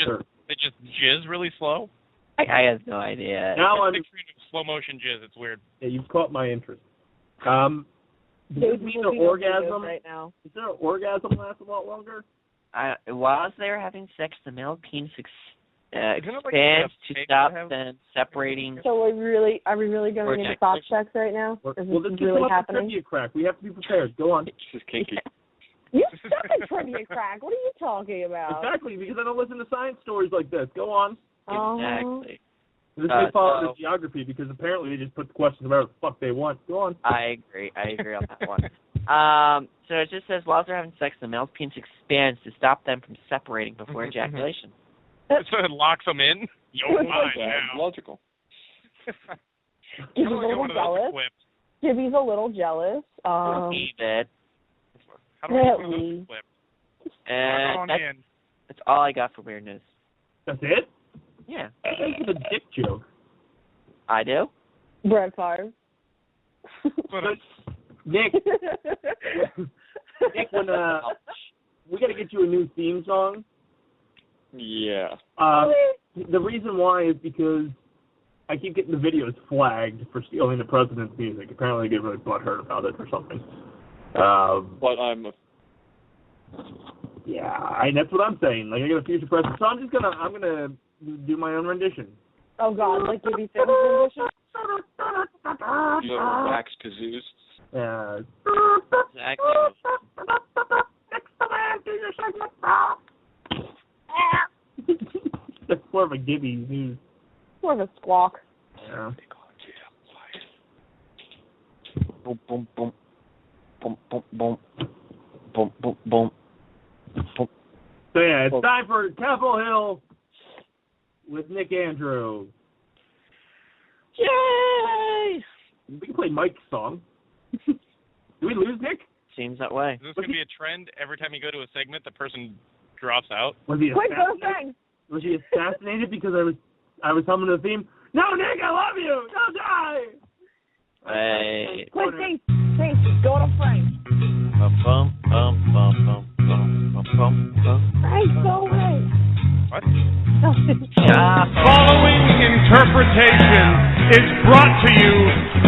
they just jizz really slow? I have no idea. Now I'm picturing slow motion jizz. It's weird. Yeah, you've caught my interest. Does it mean an orgasm? Right now. Is there an orgasm last a lot longer? While they were having sex, the male penis expands to fake stop to have? them separating. So are we really going into soft sex right now? Is Well, this this really is happening? trivia crack. We have to be prepared. Go on. This is kinky. You started trivia crack. What are you talking about? Exactly, because I don't listen to science stories like this. Go on. Exactly. This may fall under geography because apparently they just put the questions about what the fuck they want. Go on. I agree on that one. So it just says while they're having sex, the male's penis expands to stop them from separating before ejaculation. So it locks them in? You're mine now. Logical. Gibby's a little jealous. Gibby's a little jealous. David. How do I get those equipped? And that's all I got for weird news. That's it? Yeah. That's a dick joke. I do? Brett Favre. Nick, when we got to get you a new theme song. Yeah. The reason why is because I keep getting the videos flagged for stealing the president's music. Apparently, they get really butthurt about it or something. But I'm. Yeah, that's what I'm saying. Like I got a future president, so I'm gonna do my own rendition. Oh God, like Gibby Simmons rendition. You have wax kazoos. Yeah. Exactly. That's more of a Gibby news. More of a squawk. Yeah. Boom, boom, boom. Boom, boom, boom. Boom, boom, boom. Boom. So yeah, it's time for Capitol Hill with Nick Andrew. Yay! We can play Mike's song. Did we lose Nick? Seems that way. Is this going to be a trend? Every time you go to a segment, the person drops out? Was he Quick, go assassinated? thing. Was he assassinated because I was humming the theme? No, Nick, I love you. Don't die. Hey. Quick, Dace, go to Frank. Bum, bum, bum, bum, bum, bum, bum, bum, bum. Frank, go away. What? Following interpretation is brought to you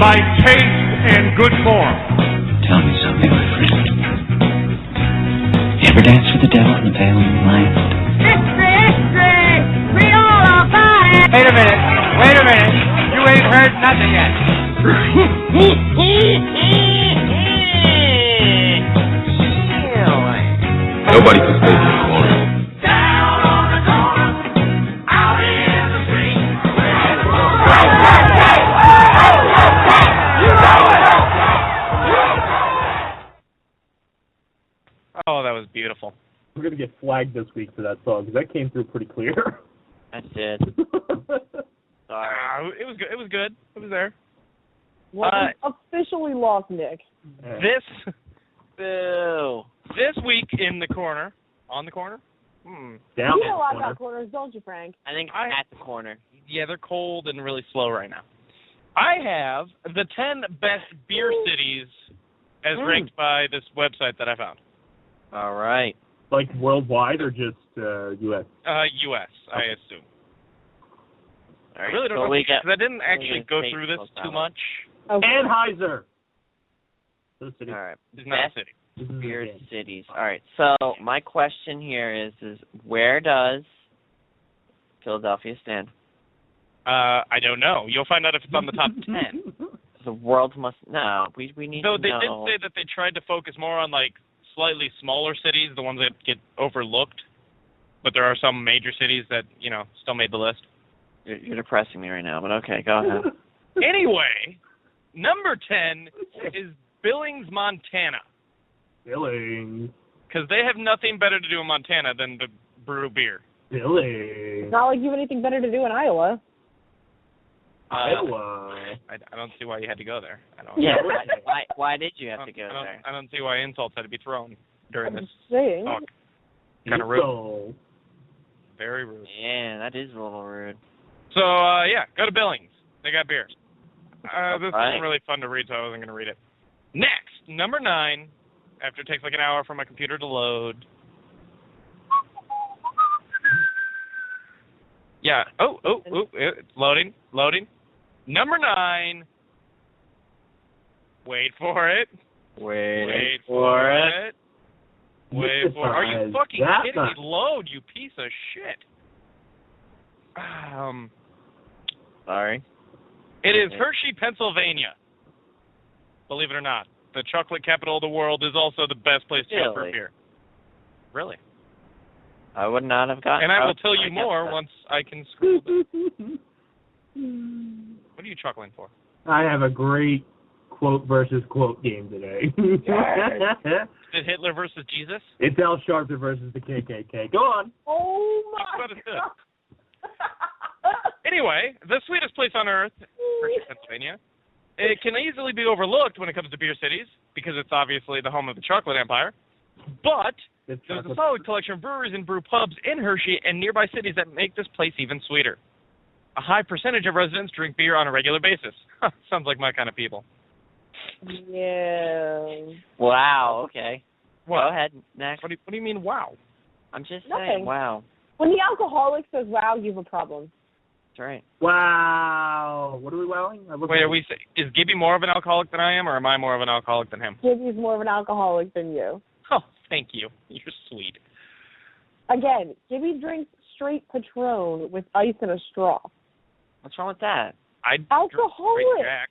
by Taste and Good Form. Tell me something, my friend. You ever dance with the devil in the pale moonlight? History, read all about it. Wait a minute. You ain't heard nothing yet. Nobody can stay in the corner. Down on the corner, out in the street. Oh, that was beautiful. We're gonna get flagged this week for that song because that came through pretty clear. I did. Sorry. It was good. It was good. It was there. Well, we officially lost Nick. This Boo. week in the corner, on the corner. Down You know a lot corner. about corners, don't you, Frank? I think at the corner. Yeah, they're cold and really slow right now. I have the 10 best beer cities as ranked by this website that I found. All right. Like worldwide or just U.S.? U.S., I assume. All right. I really don't know, because I didn't actually go through this too much. Okay. Anheuser. All right. It's not a city. Beer cities. All right. So my question here is where does Philadelphia stand? I don't know. You'll find out if it's on the top 10. The world must know. We need Though to they know. did say that they tried to focus more on like slightly smaller cities, the ones that get overlooked. But there are some major cities that, still made the list. You're depressing me right now, but okay, go ahead. Anyway, number 10 is Billings, Montana. Billings. Because they have nothing better to do in Montana than to brew beer. Billings. It's not like you have anything better to do in Iowa. Iowa. I don't see why you had to go there. I don't. Yeah, why did you have to go there? I don't see why insults had to be thrown during this Saying. talk. Kind of rude. Very rude. Yeah, that is a little rude. So, go to Billings. They got beer. This isn't really fun to read, so I wasn't going to read it. Next, number 9, after it takes like an hour for my computer to load. Yeah. Oh, it's loading. Number 9. Wait for it. Wait for it. Wait for it. Are you fucking kidding me? Load, you piece of shit. Sorry. It is Hershey, Pennsylvania. Believe it or not, the chocolate capital of the world is also the best place to go for beer. Really? I would not have gotten. And I will tell you more once I can scroll this. What are you chuckling for? I have a great quote versus quote game today. Is it Hitler versus Jesus? It's Al Sharpton versus the KKK. Go on. Oh my God. God. Anyway, the sweetest place on earth, Hershey, Pennsylvania. It can easily be overlooked when it comes to beer cities because it's obviously the home of the chocolate empire. But there's a solid collection of breweries and brew pubs in Hershey and nearby cities that make this place even sweeter. A high percentage of residents drink beer on a regular basis. Sounds like my kind of people. Yeah. Wow, okay. What? Go ahead, next. What do you mean, wow? I'm just Nothing. saying, wow. When the alcoholic says wow, you have a problem. That's right. Wow. What are we wowing? Wait, is Gibby more of an alcoholic than I am, or am I more of an alcoholic than him? Gibby's more of an alcoholic than you. Oh, thank you. You're sweet. Again, Gibby drinks straight Patron with ice and a straw. What's wrong with that? Alcoholic.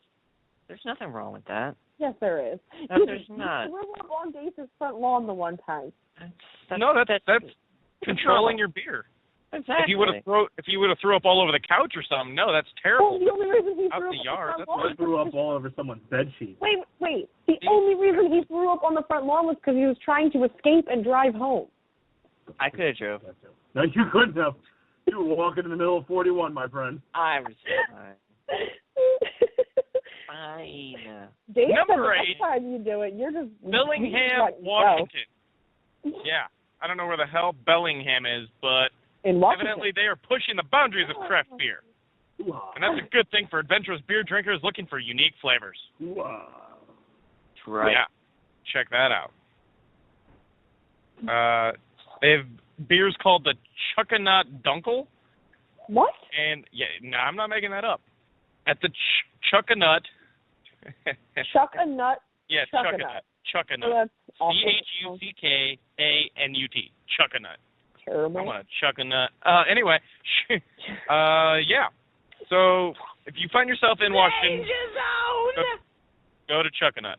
There's nothing wrong with that. Yes, there is. No, there's not. You threw up on Dace's front lawn the one time. That's controlling your beer. Exactly. If you would have threw up all over the couch or something, no, that's terrible. Well, the only reason he Out threw the up yard. on the front lawn. I threw up all over someone's bed sheet. Wait. The only reason he threw up on the front lawn was because he was trying to escape and drive home. I could have drove. No, you couldn't have. You were walking in the middle of 41, my friend. I was fine. Fine. Dave Number said the 8. next time you do it, you're just Bellingham, Washington. Yeah, I don't know where the hell Bellingham is, but in Washington. evidently they are pushing the boundaries of craft beer. And that's a good thing for adventurous beer drinkers looking for unique flavors. Wow. That's right. Yeah, check that out. They have beers called the Chuckanut Dunkel. What? And, no, I'm not making that up. At the Chuckanut. Chuckanut. Yeah, Chuckanut. Chuckanut. Oh, that's awful. Chuckanut. Chuckanut. Terrible. I want to chuck a nut. Anyway, yeah. So if you find yourself in Washington, go to Chuckanut.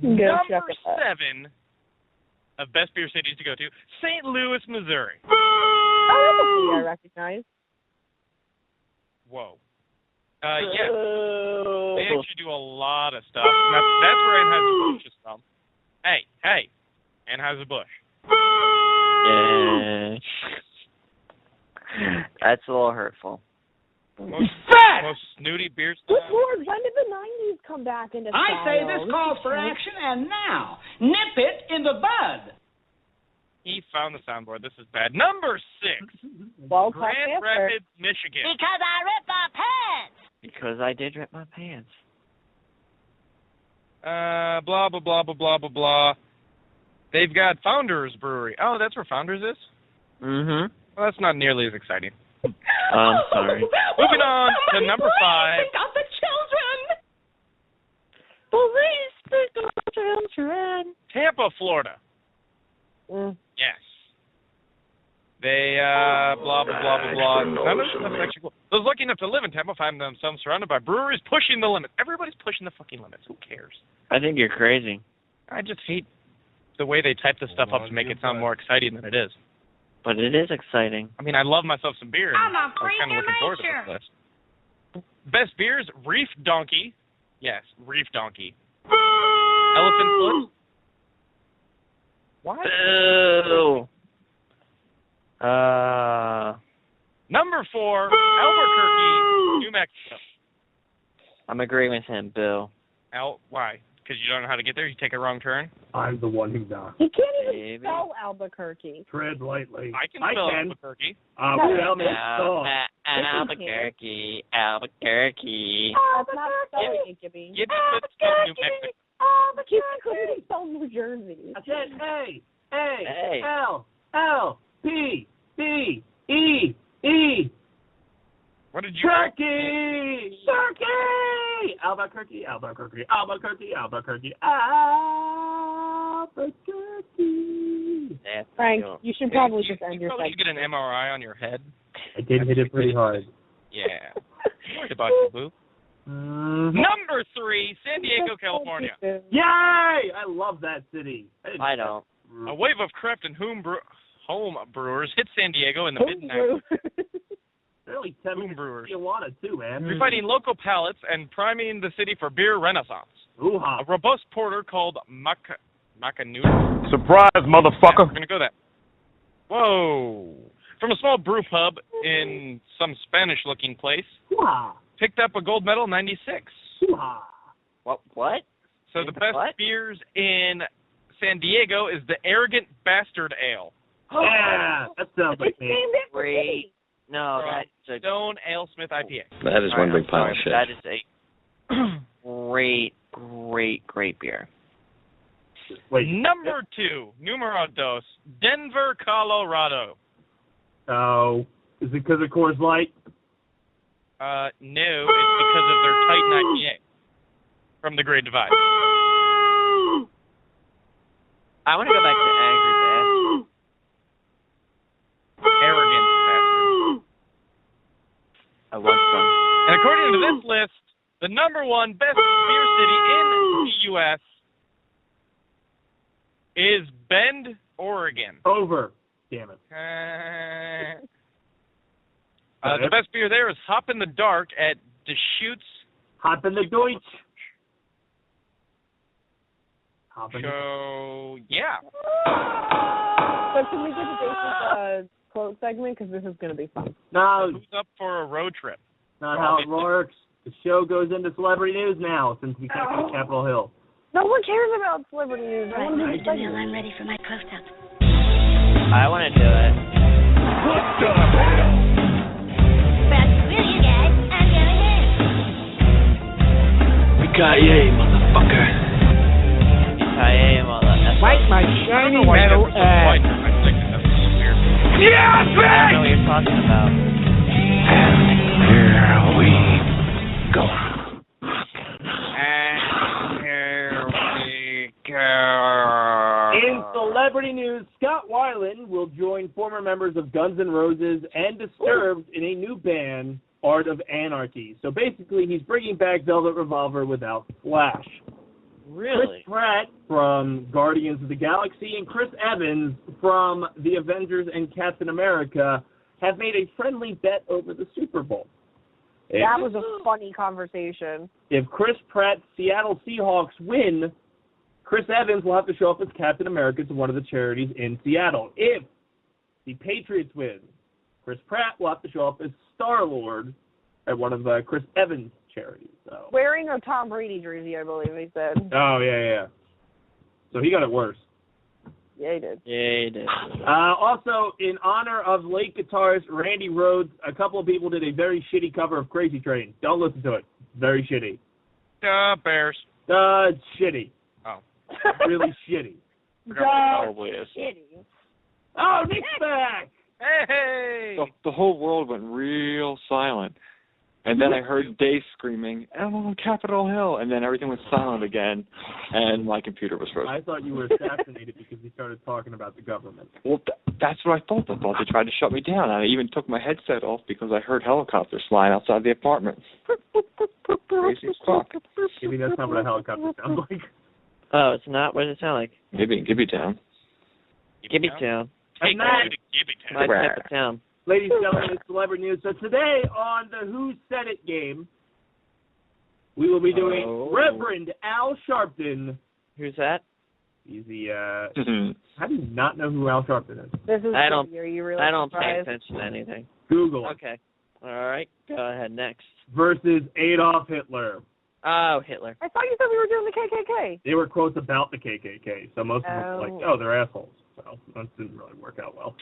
Number 7 of best beer cities to go to, St. Louis, Missouri. Oh, I recognize. Whoa. Yeah. They actually do a lot of stuff. That's where Anheuser-Busch is from. Hey, Anheuser-Busch. Yeah. That's a little hurtful. Most snooty beer stuff. Good Lord, when did the 90s come back into style? I say this calls for action, and now, nip it in the bud. He found the soundboard. This is bad. Number 6, Grand Rapids, Michigan. Because I ripped my pants. Because I did rip my pants. Blah, blah, blah, blah, blah, blah, blah. They've got Founders Brewery. Oh, that's where Founders is? Mm-hmm. Well, that's not nearly as exciting. I'm sorry. Moving on to number 5. Pick up the children! Police pick up children. Tampa, Florida. Yes. They, blah, blah, blah, blah, blah. None of them actually cool. Those lucky enough to live in Tampa find themselves surrounded by breweries pushing the limits. Everybody's pushing the fucking limits. Who cares? I think you're crazy. I just hate the way they type this stuff up to make it sound more exciting than it is. But it is exciting. I mean, I love myself some beer. And I'm a I was freak kind of of looking forward to nature. this list. Best beers, Reef Donkey. Yes, Reef Donkey. Elephant Foot. What? Boo. Number 4, Albuquerque, New Mexico. I'm agreeing with him, Bill. Why? Because you don't know how to get there? You take a wrong turn? I'm the one who does. He can't even Baby. spell Albuquerque. Tread lightly. I can spell Albuquerque. Tell me so. Albuquerque, Albuquerque. That's not spelling it, Gibby. Gibby could spell New Mexico. He couldn't spell New Jersey. I said A, Hey. L, L, P, B, E, E. What did you Turkey! Turkey! Albuquerque, Albuquerque, Albuquerque, Albuquerque, Albuquerque. Frank, you should probably just end You your probably should segment. get an MRI on your head. I did hit it pretty hard. Yeah. I'm worried about you, boo. Number 3, San Diego, California. Yay! I love that city. I don't. A wave of craft and home brewers hit San Diego in the mid-90s. Really 10 minutes brewers. Tijuana too, man. Refining local palates and priming the city for beer renaissance. Ooh-ha. A robust porter called Macanudo. Surprise, motherfucker. We're going to go that. Whoa. From a small brew pub in some Spanish-looking place. Ooh-ha. Picked up a gold medal in 96. Ooh-ha. What? So the best beers in San Diego is the Arrogant Bastard Ale. Yeah, that sounds like me. Great. No, From that's a Stone Ale Smith IPA. That is one big pile of shit. That is a great beer. Wait. Number 2, numero dos, Denver, Colorado. Oh, is it because of Coors Light? No, it's because of their Titan IPA from the Great Divide. I want to go back to Angry Bastard. Arrogant bastard. I want some. And according to this list, the number 1 best beer city in the U.S. is Bend, Oregon. Over. Damn it. The best beer there is Hop in the Dark at Deschutes. Hop in the Deutsch. Hop in the So, yeah. So can we get to Dace's quote segment? Because this is going to be fun. No, Who's up for a road trip? not how it works. The show goes into celebrity news now since we can't go to Capitol Hill. No one cares about celebrity news. I want to do the Neil, segment. I'm ready for my close-up. I want to do it. What the hell? But will you guys? I'm going in. Yippee-ki-yay, motherfucker. Yippee-ki-yay, motherfucker. Wipe my shiny metal ass. Yes, I don't know what you're talking about. Here we go. And here we go. In celebrity news, Scott Weiland will join former members of Guns N' Roses and Disturbed in a new band, Art of Anarchy. So basically, he's bringing back Velvet Revolver without Flash. Really? Chris Pratt from Guardians of the Galaxy and Chris Evans from The Avengers and Captain America have made a friendly bet over the Super Bowl. That was a funny conversation. If Chris Pratt's Seattle Seahawks win, Chris Evans will have to show up as Captain America to one of the charities in Seattle. If the Patriots win, Chris Pratt will have to show up as Star-Lord at one of Chris Evans' charities. So. Wearing a Tom Brady jersey, I believe he said. Oh, yeah. So he got it worse. Yeah, he did. Yeah, he did. Also, in honor of late guitarist Randy Rhoads, a couple of people did a very shitty cover of Crazy Train. Don't listen to it. Very shitty. Bears. Shitty. Oh. Really shitty. Probably is. Shitty. Oh, Nick's back! Hey! The whole world went real silent. And then I heard Dace screaming, "Oh, Capitol Hill!" And then everything was silent again, and my computer was frozen. I thought you were assassinated because you started talking about the government. Well, that's what I thought. I thought they tried to shut me down. I even took my headset off because I heard helicopters flying outside the apartment. Crazy as fuck. Maybe that's not what a helicopter sounds like. Oh, it's not? What does it sound like? Maybe in Gibby Town. Gibby Town. Take Matt. me to Gibby Town. My type of town. Ladies and gentlemen, it's celebrity news. So today on the Who Said It game, we will be doing Reverend Al Sharpton. Who's that? He's the, how do you not know who Al Sharpton is? This is I don't- Are you really I don't pay surprised? attention to anything. Google it. Okay. All right. Go ahead. Next. Versus Adolf Hitler. Oh, Hitler. I thought you said we were doing the KKK. They were quotes about the KKK, so most of them were like, oh, they're assholes. So that didn't really work out well.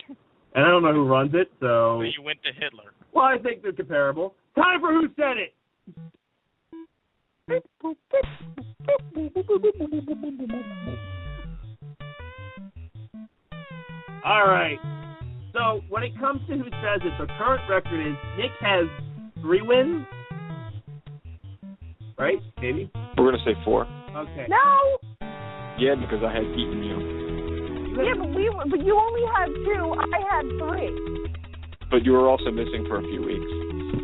And I don't know who runs it, so... So you went to Hitler. Well, I think they're comparable. Time for Who Said It! All right. So when it comes to Who Says It, the current record is Nick has 3 wins. Right? Maybe? We're going to say 4. Okay. No! Yeah, because I had beaten you. Yeah, but you only had 2. I had 3. But you were also missing for a few weeks.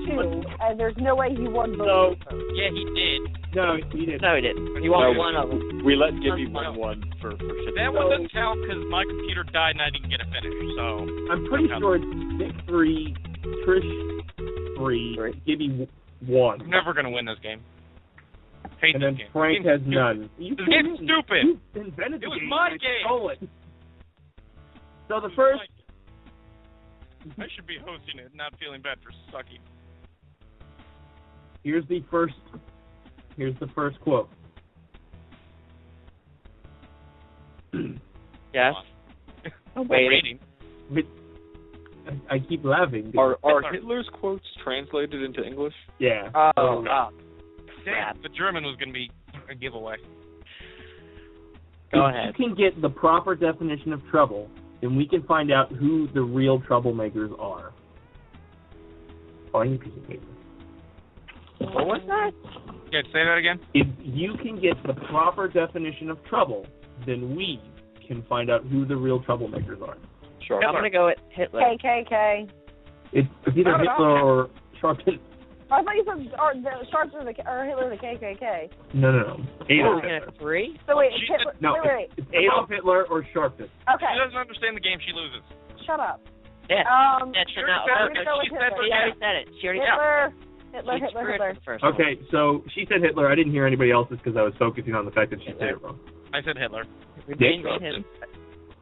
2, and there's no way he won both. Yeah, he did. No, he didn't. No, he didn't. He won one of them. We let Gibby win one for shit. That one doesn't count because my computer died and I didn't get a finish, so... I'm pretty sure it's Nick 3, Trish 3, Gibby 1. I'm never going to win this game. Hate And this then game. Frank has none. This game's stupid. You invented the It was game. my and game. stole it. So the first... I should be hosting it, not feeling bad for sucking. Here's the first quote. Yes. I'm waiting. I keep laughing. Are Hitler's quotes translated into English? Yeah. Oh. Damn, the German was going to be a giveaway. Go if ahead. you can get the proper definition of trouble, then we can find out who the real troublemakers are. Oh, I need a piece of paper. What was that? Yeah, say that again. If you can get the proper definition of trouble, then we can find out who the real troublemakers are. Sure. I'm going to go with Hitler. KKK. It's either Hitler or Sharpton. I thought you said Sharpton or Hitler the KKK. No. Adolf We're Hitler. 3? So wait, She Hitler, No, wait. it's Adolf Hitler or Sharpton. Okay, She doesn't understand the game, she loses. shut up. Yeah. That's She already said it. She already Hitler. for the first Okay, so she said Hitler. I didn't hear anybody else's because I was focusing on the fact that she said it wrong. I said Hitler. Nick?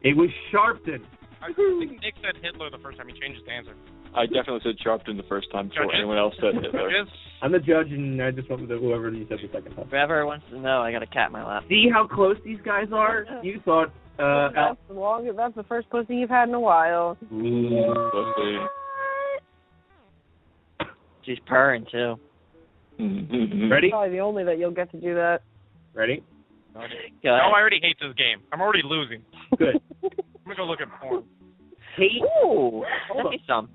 It was Sharpton. I think Nick said Hitler the first time. He changed his answer. I definitely said Sharpton the first time before Judges? anyone else said Hitler. Judges? I'm the judge, and I just went with whoever you said the second time. Whoever wants to know, I got a cat in my lap. See how close these guys are? You thought... That's the first pussy you've had in a while. She's purring, too. Ready? Probably the only that you'll get to do that. Ready? Go ahead. No, I already hate this game. I'm already losing. Good. I'm going to go look at porn. Hate... Ooh, send me some.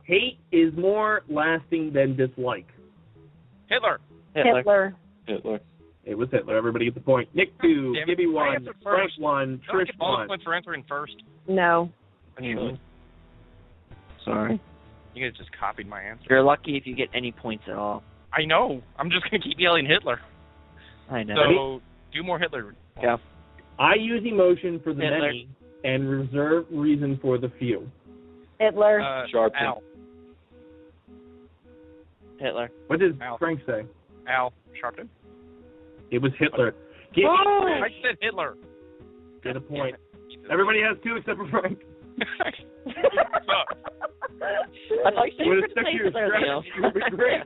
Hate is more lasting than dislike. Hitler. Hitler. It was Hitler. Everybody gets the point. Nick 2, Damn it. Gibby I 1, answered Frank first. 1, Don't I Trish get bonus 1. points for answering first? No. Sorry. You guys just copied my answer. You're lucky if you get any points at all. I know. I'm just going to keep yelling Hitler. I know. So, do more Hitler. Yeah. I use emotion for the Hitler. many and reserve reason for the few. Hitler. Sharpton. Al. Hitler. What did Al. Frank say? Al Sharpton. It was Hitler. Gibby, I said Hitler. get a point. Everybody has 2 except for Frank. I thought you Would have said stuck to your Hitler, Leo. strategy. It would be great.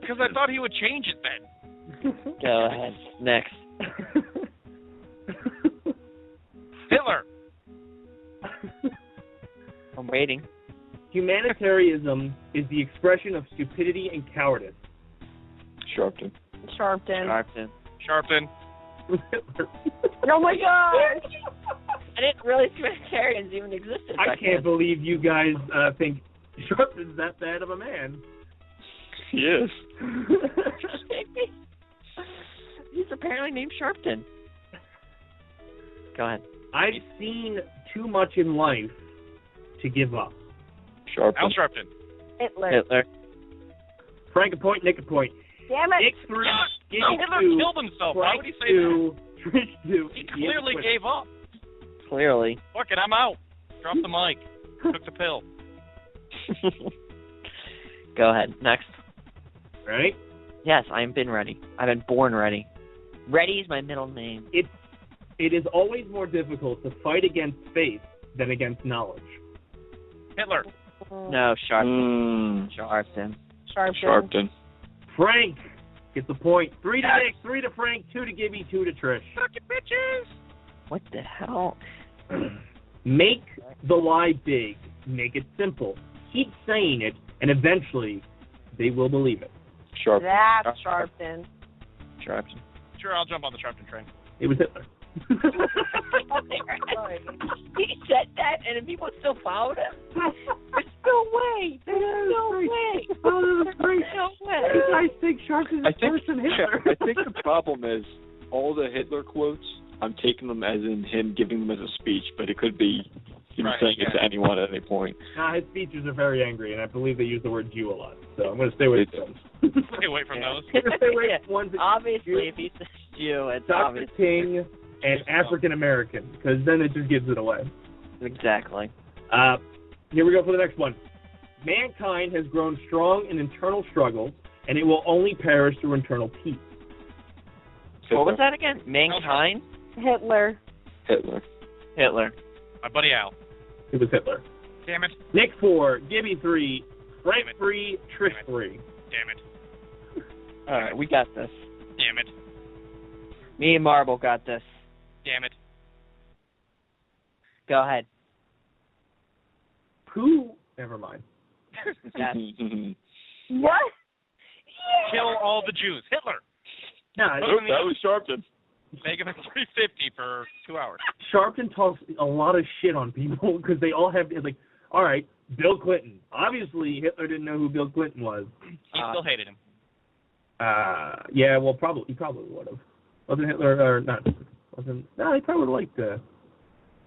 Because I thought he would change it then. Go ahead. Next. Hitler. I'm waiting. Humanitarianism is the expression of stupidity and cowardice. Sharpton. Sharpton. Sharpton. Oh my God! I didn't realize humanitarians even existed. I back can't then. believe you guys think Sharpton's that bad of a man. He is. He's apparently named Sharpton. Go ahead. I've seen too much in life to give up. Sharpton. Al Sharpton. Hitler. Frank a point, Nick a point. Damn it! Nick 3, Gibby Hitler 2, killed himself. Why Frank would he say 2, Trish 2. that? He clearly gave up. Clearly. Fuck it, I'm out. Drop the mic. Took the pill. Go ahead. Next. Ready? Yes, I've been ready. I've been born ready. Ready is my middle name. It is always more difficult to fight against faith than against knowledge. Hitler. No, Sharpton. Sharpton. Sharpton. Frank gets the point. 3 to Nick, 3 to Frank, 2 to Gibby, 2 to Trish. Fuck you, bitches. What the hell? Make the lie big. Make it simple. Keep saying it, and eventually they will believe it. Sharpton. That's Sharpton. Sharpton. Sure, I'll jump on the Sharpton train. It was Hitler. He said that, and people still followed him? There's no way. There's no way. Oh, that's great. There's no way. You guys think Sharpton's worse than Hitler? I think the problem is all the Hitler quotes, I'm taking them as in him giving them as a speech, but it could be him saying it to anyone at any point. Nah, his speeches are very angry, and I believe they use the word Jew a lot. So I'm going to stay away from those. Stay away from those. I'm going to stay away from ones that Obviously, if he says Jew, it's Dr. obvious. King and African American, because then it just gives it away. Exactly. Here we go for the next one. Mankind has grown strong in internal struggles, and it will only perish through internal peace. What was that again? Mankind? Hitler. Hitler. My buddy Al. It was Hitler. Damn it. Nick 4, Gibby 3, Frank 3, Trish 3. Damn it. All right, we got this. Damn it. Me and Marble got this. Damn it. Go ahead. Who? Never mind. Yes. What? Kill all the Jews. Hitler. Nah, That was Sharpton. Make him a 350 for 2 hours. Sharpton talks a lot of shit on people because they all have, like, all right, Bill Clinton. Obviously, Hitler didn't know who Bill Clinton was. He still hated him. Yeah, well, he probably would have. Wasn't Hitler, or not, wasn't, no, he probably would have liked,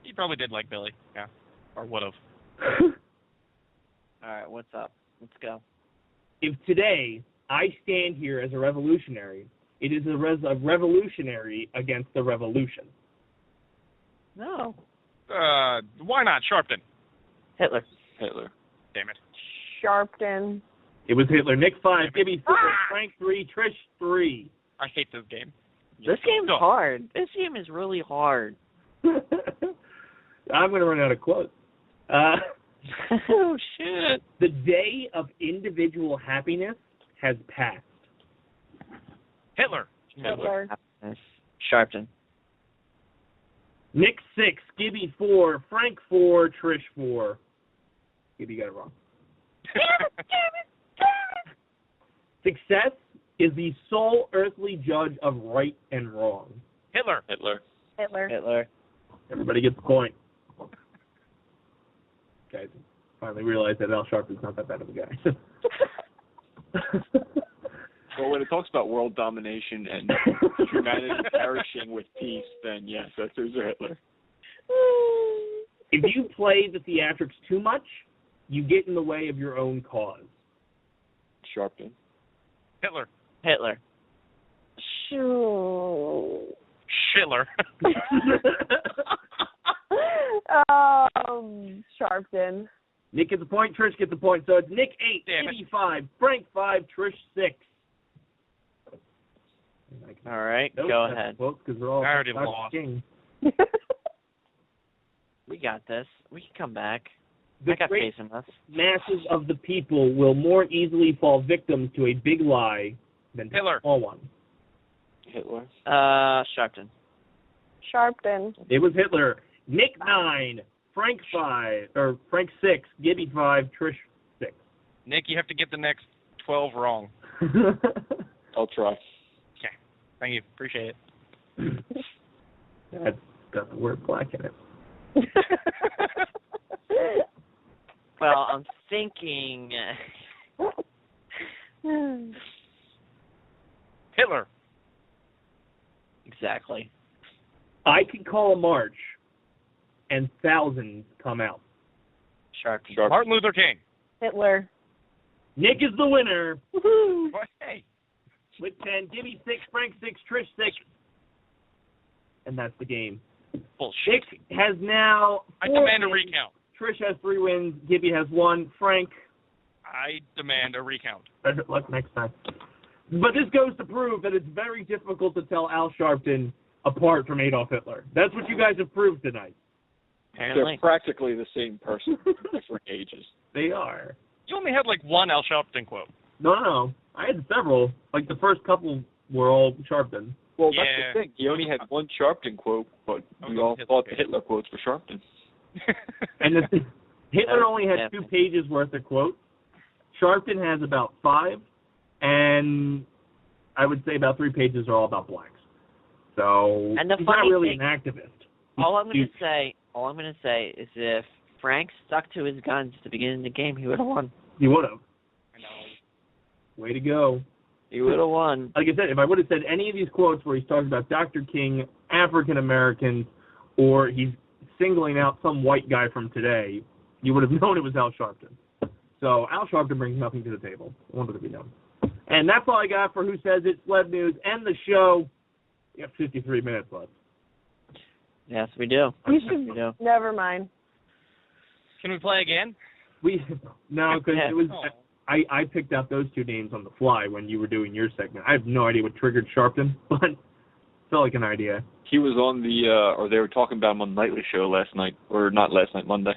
He probably did like Billy. Yeah. Or would have. All right, what's up? Let's go. If today I stand here as a revolutionary, it is a revolutionary against the revolution. No. Why not? Sharpton. Hitler. Damn it. Sharpton. It was Hitler. Nick 5, Gibby 4, Frank 3, Trish 3. I hate this game. This game's hard. This game is really hard. I'm going to run out of quotes. Oh, shit. The day of individual happiness has passed. Hitler. Sharpton. Nick 6, Gibby 4, Frank 4, Trish 4. Gibby got it wrong. Success is the sole earthly judge of right and wrong. Hitler. Everybody gets a point. Guys, finally realized that Al Sharpton's not that bad of a guy. Well, when it talks about world domination and humanity perishing with peace, then yes, that's Hitler. If you play the theatrics too much, you get in the way of your own cause. Sharpton. Hitler. Schiller. Sharpton. Nick gets a point, Trish gets a point. So it's Nick 8, Damn Gibby 5, Frank 5, Trish 6. All right, go ahead. Because we're all I already lost. King. We got this. We can come back. The I got great faith in us. masses of the people will more easily fall victim to a big lie than to a Hitler. small one. Hitler. Sharpton. It was Hitler. Nick 9, Frank 6, Gibby 5, Trish 6. Nick, you have to get the next 12 wrong. I'll try. Okay. Thank you. Appreciate it. That's got the word black in it. Well, I'm thinking. Hitler. Exactly. I could call a march, and thousands come out. Sharpton. Martin Luther King. Hitler. Nick is the winner. Woohoo! Hey. With 10, Gibby 6, Frank 6, Trish 6. And that's the game. Bullshit. Nick has now I 4 demand a wins. recount. Trish has 3 wins. Gibby has 1. Frank, I demand a recount. better luck next time. But this goes to prove that it's very difficult to tell Al Sharpton apart from Adolf Hitler. That's what you guys have proved tonight. They're practically the same person, different ages. They are. You only had like one Al Sharpton quote. No. I had several. Like the first couple were all Sharpton. Well, that's the thing. He only had one Sharpton quote, but we all thought the Hitler quotes were Sharpton. And Hitler only had 2 pages worth of quotes. Sharpton has about 5, and I would say about 3 pages are all about blacks. So And the he's not funny really thing- an activist. All I'm going to say is if Frank stuck to his guns at the beginning of the game, he would have won. He would have. I know. Way to go. He would have won. Like I said, if I would have said any of these quotes where he's talking about Dr. King, African Americans, or he's singling out some white guy from today, you would have known it was Al Sharpton. So Al Sharpton brings nothing to the table. I wanted to be known. And that's all I got for Who Says It, Celeb News, and the show. We have 53 minutes left. Yes, we do. We should. Never mind. Can we play again? No, because Yeah. it was. I picked out those 2 names on the fly when you were doing your segment. I have no idea what triggered Sharpton, but it felt like an idea. He was on or they were talking about him on the Nightly Show last night, or not last night, Monday.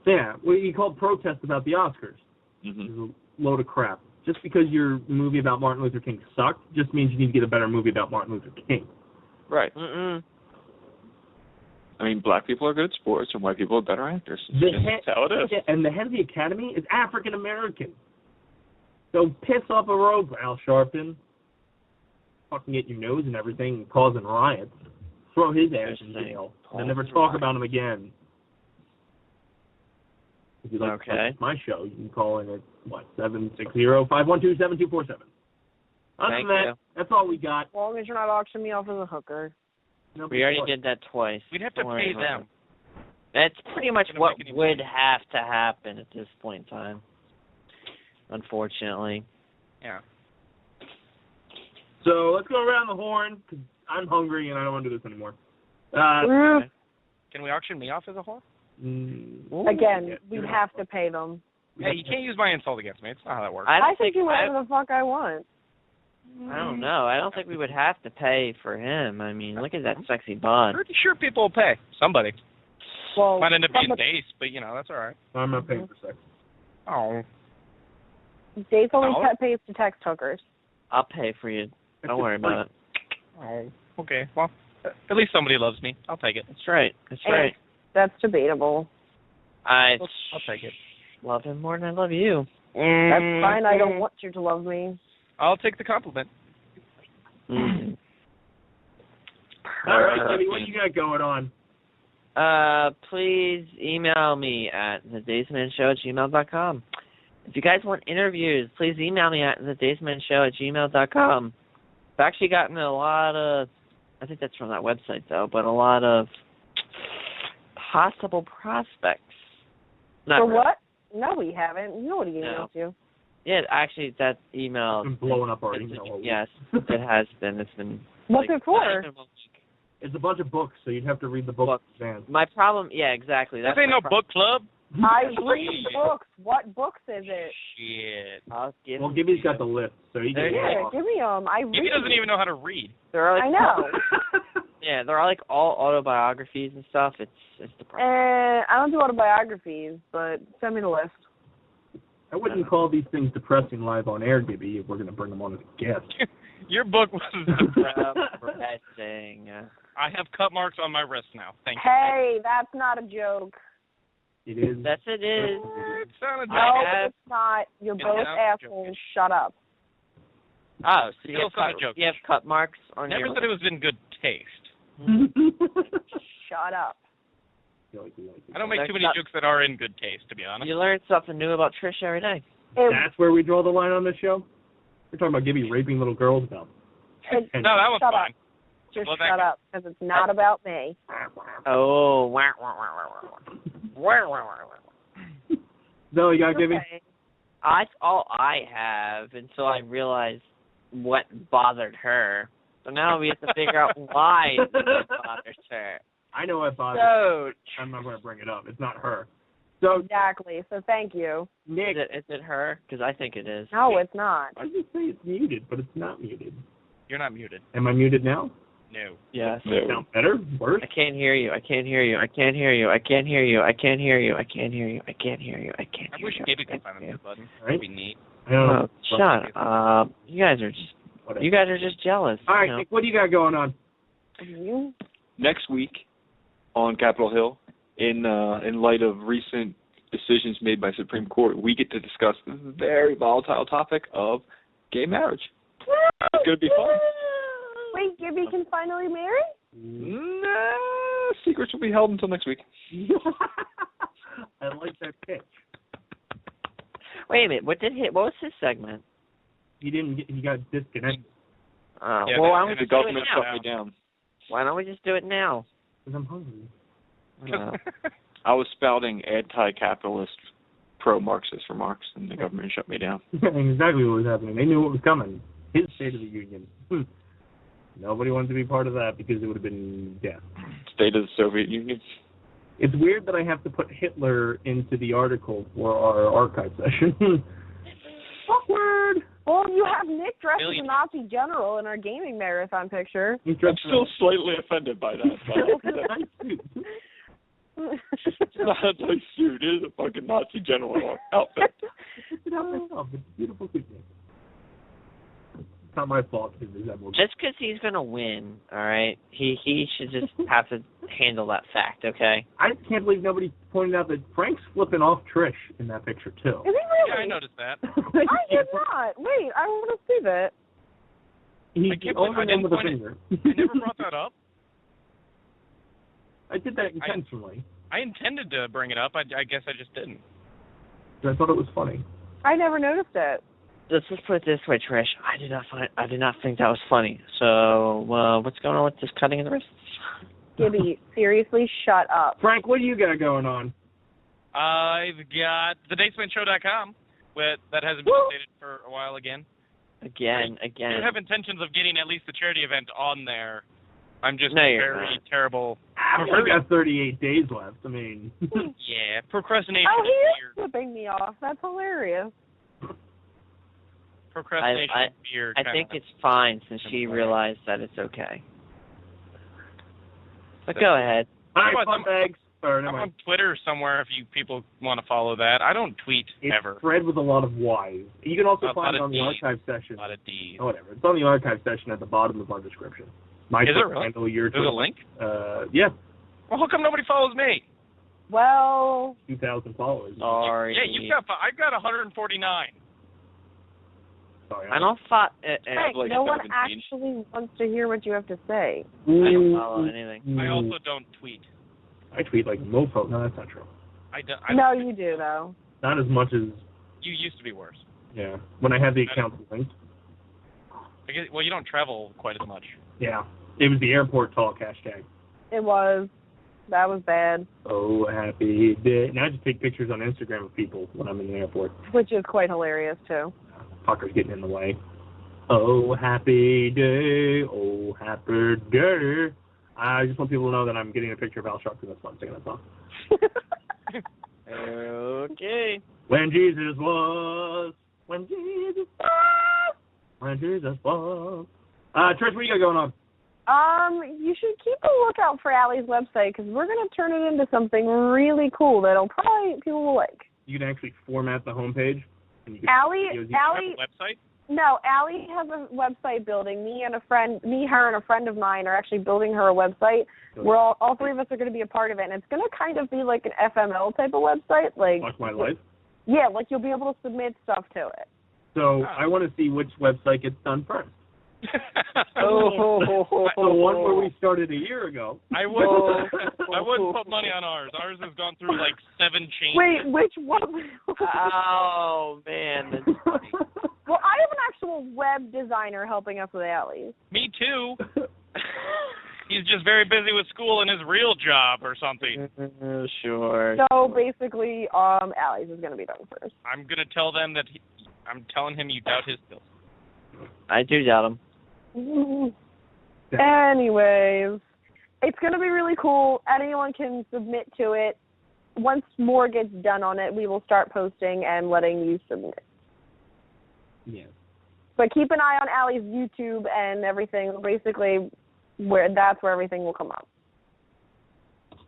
Yeah, well, he called protest about the Oscars. Mm-hmm. It's a load of crap. Just because your movie about Martin Luther King sucked, just means you need to get a better movie about Martin Luther King. Right. Mm-mm. I mean, black people are good at sports, and white people are better actors. That's how it is. And the head of the Academy is African American. So piss off a road, Al Sharpton. Fucking get your nose and everything and causing riots. Throw his ass in jail. And never talk about him again. If you'd like to watch my show, you can call in at, 760-512-7247. Other than that, that's all we got. As long as you're not auctioning me off as a hooker. We already did that twice. We'd have to pay them. That's pretty much what would have to happen at this point in time. Unfortunately. Yeah. So let's go around the horn, because I'm hungry and I don't want to do this anymore. Okay. Can we auction me off as a whore? Again, we'd have to pay them. Hey, you can't use my insult against me. It's not how that works. I can do whatever the fuck I want. I don't know. I don't think we would have to pay for him. I mean, look at that sexy bod. Pretty sure people will pay. Somebody. Well, might end up being Dace, but that's all right. I'm not paying for sex. Oh. Dace only pays to text hookers. I'll pay for you. Don't worry about it. Oh, okay. Well, at least somebody loves me. I'll take it. That's right. That's right. That's debatable. I'll take it. Love him more than I love you. That's fine. I don't want you to love me. I'll take the compliment. All right, Gibby, what you got going on? Please email me at thedacemanshow@gmail.com. If you guys want interviews, please email me at thedacemanshow@gmail.com. I've actually gotten a lot of, I think that's from that website though, but a lot of possible prospects. For what? No, we haven't. You know what he emailed you. Yeah, actually, that email. It's been blowing up our email. Yes, it has been. It's been. What's it for? It's a bunch of books, so you'd have to read the book in advance. My problem, exactly. This ain't no book club. I read books. What books is it? Shit. I'll give Well, Gibby's got the list, so he can. Yeah, give me them. I read. Gibby doesn't even know how to read. They're like, I know. Yeah, they're like all autobiographies and stuff. It's the problem. I don't do autobiographies, but send me the list. I wouldn't call these things depressing live on air, Gibby, if we're going to bring them on as a guest. Your book was Depressing. I have cut marks on my wrist now. Thank you. Hey, that's not a joke. It is. Yes, it is. It's not a No, joke. it's not. You're It's both not a assholes. Shut up. Oh, so Still some jokes. you have cut marks on Never your said it was in good taste. Shut up. I don't make too many jokes that are in good taste, to be honest. You learn something new about Trish every day. That's where we draw the line on this show? We're talking about Gibby raping little girls now. No, that was Shut fine. up. Just Well, shut up, because it's not about me. Oh, No, you got Gibby? Okay. That's all I have until I realized what bothered her. So now we have to figure out why it bothers her. I know what bothers her. So, I'm not going to bring it up. It's not her. So, Exactly. So thank you. Nick. is it her? Because I think it is. No, it's not. I just say it's muted, but it's not muted. You're not muted. Am I muted now? No. Yes. Sound better? Worse? I can't hear you. I can't hear you. I can't hear you. I can't hear you. I can't hear you. I can't hear you. I can't hear you. I can't I hear wish you. Gibby could find the mute button. Right? That'd be neat. I don't know. Oh, shut up. You guys are just jealous. All right, you know. Nick, what do you got going on? You? Next week on Capitol Hill, in light of recent decisions made by Supreme Court, we get to discuss the very volatile topic of gay marriage. It's going to be fun. Wait, Gibby can finally marry? Nah, secrets will be held until next week. I like that pitch. Wait a minute. What was his segment? He got disconnected. Well, Yeah, why don't we The just do it government now? shut me down. Why don't we just do it now? Because I'm hungry. I was spouting anti-capitalist, pro-Marxist remarks, and the government shut me down. Exactly what was happening. They knew what was coming. His State of the Union. Nobody wanted to be part of that because it would have been death. State of the Soviet Union. It's weird that I have to put Hitler into the article for our archive session. Awkward. Well, you have Nick dressed as a Nazi general in our gaming marathon picture. He's I'm dressed still slightly offended by that. But it's not a nice suit. It is a fucking Nazi general outfit. It's a beautiful suit. It's not my fault. Just because he's going to win, all right, he should just have to handle that fact, okay? I just can't believe nobody pointed out that Frank's flipping off Trish in that picture, too. Is he really? Yeah, I noticed that. I did not. Wait, I want to see that. He's I can't only believe I didn't one with a point it. finger. I never brought that up. I did that intentionally. I intended to bring it up. I guess I just didn't. I thought it was funny. I never noticed it. Let's just put it this way, Trish. I did not think that was funny. So, what's going on with this cutting of the wrists? Gibby, seriously, shut up. Frank, what do you got going on? I've got the DaceManShow.com, that hasn't been updated for a while again. Again. I do have intentions of getting at least the charity event on there. I'm just No, you're very not. terrible. I've only got 38 days left. I mean, Yeah, procrastination Oh, he is is weird. flipping me off. That's hilarious. Procrastination is weird. I think it's fine since she realized that it's okay. But go ahead. all right, Come on, fun bags. Or, never I'm mind. on Twitter somewhere if you people want to follow that. I don't tweet It's ever. thread with a lot of Y's. You can also A find lot it of on the D's. archive session. A lot of D's. Oh, whatever. It's on the archive session at the bottom of our description. My Is it Twitter really? handle, your There's a Twitter. link? Yeah, Well, how come nobody follows me? Well, 2,000 followers. Sorry. Yeah, I've got 149. Sorry. I don't follow. Frank, like no one 17. actually wants to hear what you have to say. I don't follow anything. I also don't tweet. I tweet like mofo. No, that's not true. No, you do, though. Not as much as, You used to be worse. yeah, when I had the account linked. I guess, well, you don't travel quite as much. Yeah, it was the airport talk hashtag. It was. That was bad. Oh, happy day. Now I just take pictures on Instagram of people when I'm in the airport. Which is quite hilarious, too. Fucker's getting in the way. Oh, happy day. Oh, happy day. I just want people to know that I'm getting a picture of Al Sharpton. That's why I'm singing that song. Okay. When Jesus was. When Jesus was. When Jesus was. Trish, what you got going on? You should keep a lookout for Allie's website because we're going to turn it into something really cool that'll probably people will like. You can actually format the homepage. And you can Allie, You have a website? No, Allie has a website building. Me, her, and a friend of mine are actually building her a website. We're all three of us are going to be a part of it, and it's going to kind of be like an FML type of website, like Watch My Life. Yeah, like you'll be able to submit stuff to it. So I want to see which website gets done first. Oh. The one where we started a year ago. I wouldn't put money on ours. Ours has gone through like 7 changes. Wait, which one? Oh, man. That's funny. Well, I have an actual web designer helping us with Allie's. Me too. He's just very busy with school and his real job or something. Sure. So basically, Allie's is going to be done first. I'm going to tell them that I'm telling him you doubt his skills. I do doubt him. Anyways, it's going to be really cool. Anyone can submit to it. Once more gets done on it, we will start posting and letting you submit. Yeah. But keep an eye on Allie's YouTube and everything. Basically, that's where everything will come up.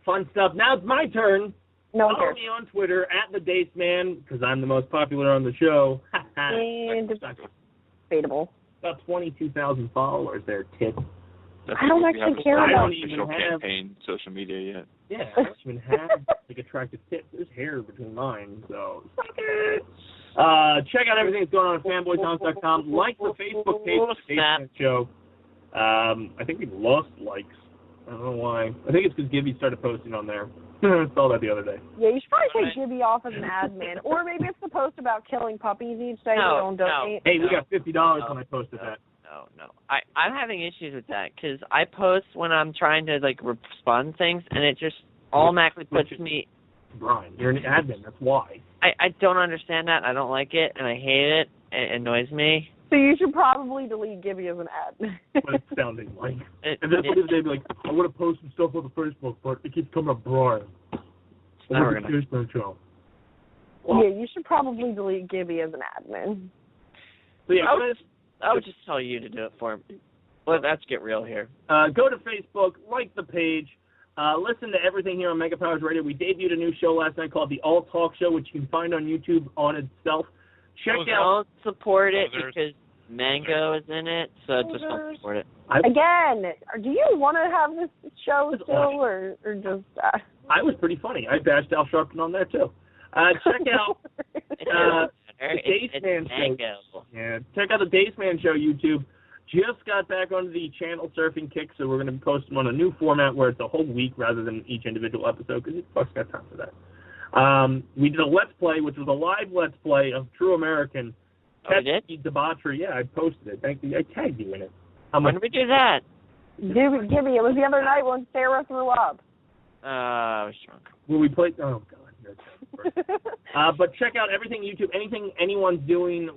Fun stuff. Now it's my turn. No one Follow cares. me on Twitter at the Dace Man because I'm the most popular on the show. And debatable. About 22,000 followers there, Tit. I don't actually care I about don't even have campaign social media yet. Yeah, I don't even have like attractive tits. There's hair between mine, so suck it. Check out everything that's going on at fanboysanonymous.com. Like the Facebook page, Dace Man Show. I think we've lost likes. I don't know why. I think it's because Gibby started posting on there. I saw that the other day. Yeah, you should probably take Gibby off as an admin. Or maybe it's the post about killing puppies each day. Don't donate. Hey, we got $50 when I posted that. No. I'm having issues with that because I post when I'm trying to like respond to things, and it just automatically puts me. Brian, you're an admin. That's why. I don't understand that. I don't like it, and I hate it. It annoys me. So you should probably delete Gibby as an admin. What it's sounding like. And then they'd be like, I want to post some stuff on the Facebook, but it keeps coming up Brian. Never gonna. Dace Man Show. Yeah, you should probably delete Gibby as an admin. So yeah, I would just tell you to do it for me. Let's get real here. Go to Facebook, like the page, listen to everything here on Mega Powers Radio. We debuted a new show last night called The All Talk Show, which you can find on YouTube on itself. Check out. Don't support it because Mango is in it, so just don't support it. Again, do you want to have this show still, or just? I was pretty funny. I bashed Al Sharpton on there too. Check out the Dace Man Show. Yeah, check out the Dace Man Show YouTube. Just got back onto the channel surfing kick, so we're going to be posting on a new format where it's a whole week rather than each individual episode because fuck's got time for that. We did a Let's Play, which was a live Let's Play of True American. Did? Debauchery. Yeah, I posted it. Thank you. I tagged you in it. When did we do that? Gibby, it was the other night when Sarah threw up. I was drunk. When we played, oh God. But check out everything YouTube. Anything anyone's doing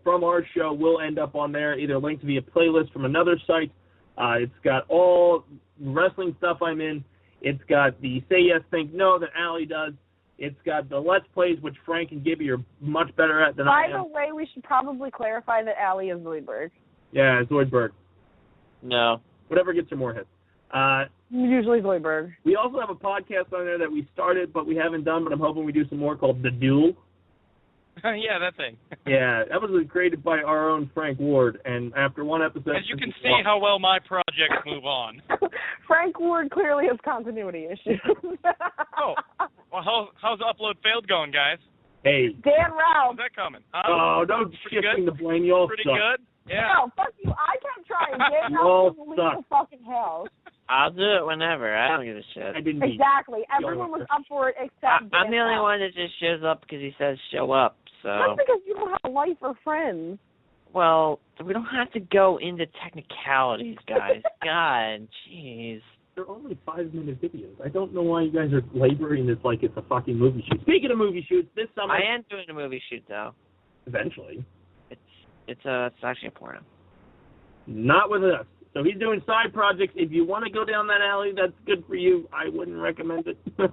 from our show will end up on there, either linked via playlist from another site. It's got all wrestling stuff I'm in. It's got the Say Yes, Think No that Allie does. It's got the Let's Plays, which Frank and Gibby are much better at than I am. By the way, we should probably clarify that Allie is Zoidberg. Yeah, Zoidberg. No. Whatever gets her more hits. Usually Zoidberg. We also have a podcast on there that we started but we haven't done, but I'm hoping we do some more, called The Duel. Yeah, that thing. Yeah, that was created by our own Frank Ward, and after one episode... As you can see how well my projects move on. Frank Ward clearly has continuity issues. Oh, well, how's Upload Failed going, guys? Hey. Dan Ralph. How's that coming? Oh, don't shifting the blame. You all Pretty suck. good? Yeah. No, fuck you. I kept trying. Dan You all Ralph doesn't leave the fucking house. I'll do it whenever. I don't give a shit. I didn't Exactly. Everyone was up for it except I'm the only Dan one that just shows up because he says show up. So. That's because you don't have a life or friends. Well, we don't have to go into technicalities, guys. God, jeez. They're only 5-minute videos. I don't know why you guys are laboring this like it's a fucking movie shoot. Speaking of movie shoots, this summer... I am doing a movie shoot, though. Eventually. It's actually a porno. Not with us. So he's doing side projects. If you want to go down that alley, that's good for you. I wouldn't recommend it. But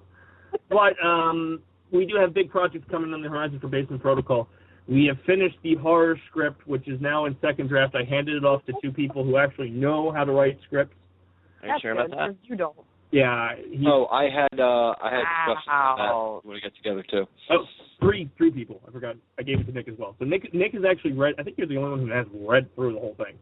we do have big projects coming on the horizon for Basement Protocol. We have finished the horror script, which is now in second draft. I handed it off to 2 people who actually know how to write scripts. Are you sure about that? You don't. Yeah. I had discussions about that when we got together too. Oh, three people. I forgot. I gave it to Nick as well. So Nick has actually read. I think you're the only one who has read through the whole thing.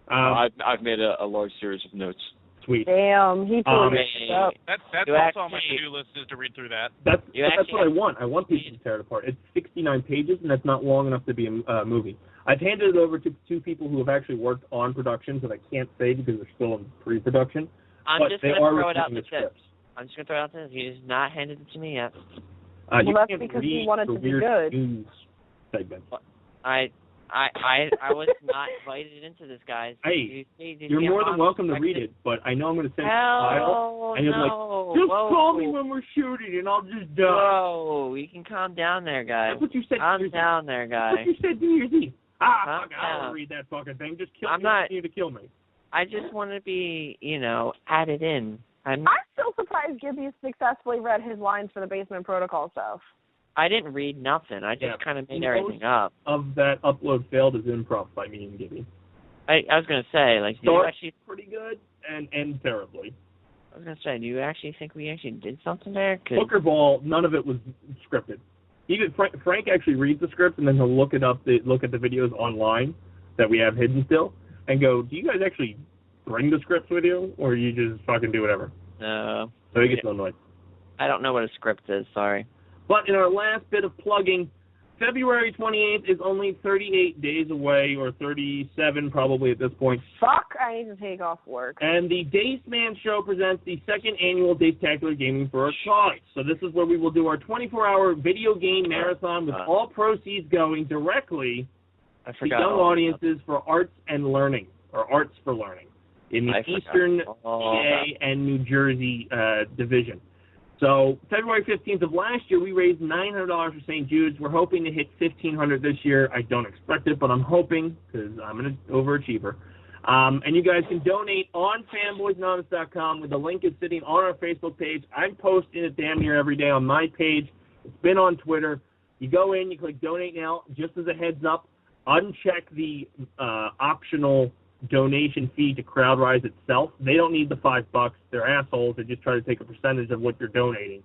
I've made a large series of notes. Sweet. Damn, he pulled it up. That's You also on my actually- to-do list is to read through that. That's You what actually I want. I want people to tear it apart. It's 69 pages, and that's not long enough to be a movie. I've handed it over to two people who have actually worked on productions that I can't say because they're still in pre-production. I'm but just they going to are throw it out reviewing the this. scripts. I'm just going to throw it out this. He's not handed it to me yet. Well, You that's can't because read he wanted the to be weird good. news segment. I was not invited into this, guys. Hey, Did you you're see more how than welcome to read unexpected- it, but I know I'm going to send you a file, Hell and you're no. like, just Whoa. call me when we're shooting, and I'll just die. Whoa, you can calm down there, guys. That's what you said. Calm down there, That's guy. what you said New Year's Eve. Calm Fuck, I don't down. read that fucking thing. Just kill I'm me. not- Continue to kill me. I just want to be, added in. I'm still surprised Gibby successfully read his lines for the Basement Protocol stuff. I didn't read nothing. I just kind of made everything up. Of that upload failed is improv by me and Gibby. I was going to say, like, do you Start actually... pretty good and end terribly. I was going to say, do you actually think we actually did something there? 'Cause Booker Ball, none of it was scripted. Even Frank actually reads the script and then he'll look at the videos online that we have hidden still and go, do you guys actually bring the scripts with you or you just fucking do whatever? No. So he gets annoyed. I don't know what a script is, sorry. But in our last bit of plugging, February 28th is only 38 days away, or 37 probably at this point. Fuck, I need to take off work. And the Dace Man Show presents the second annual Dacetacular Gaming for a Cause. So this is where we will do our 24-hour video game marathon with all proceeds going directly to young audiences for arts and learning, or arts for learning, in the Eastern PA and New Jersey division. So February 15th of last year, we raised $900 for St. Jude's. We're hoping to hit $1,500 this year. I don't expect it, but I'm hoping because I'm an overachiever. And you guys can donate on fanboysanonymous.com. The link is sitting on our Facebook page. I'm posting it damn near every day on my page. It's been on Twitter. You go in, you click donate now. Just as a heads up, uncheck the optional donation fee to CrowdRise itself. They don't need the $5. They're assholes. They just try to take a percentage of what you're donating.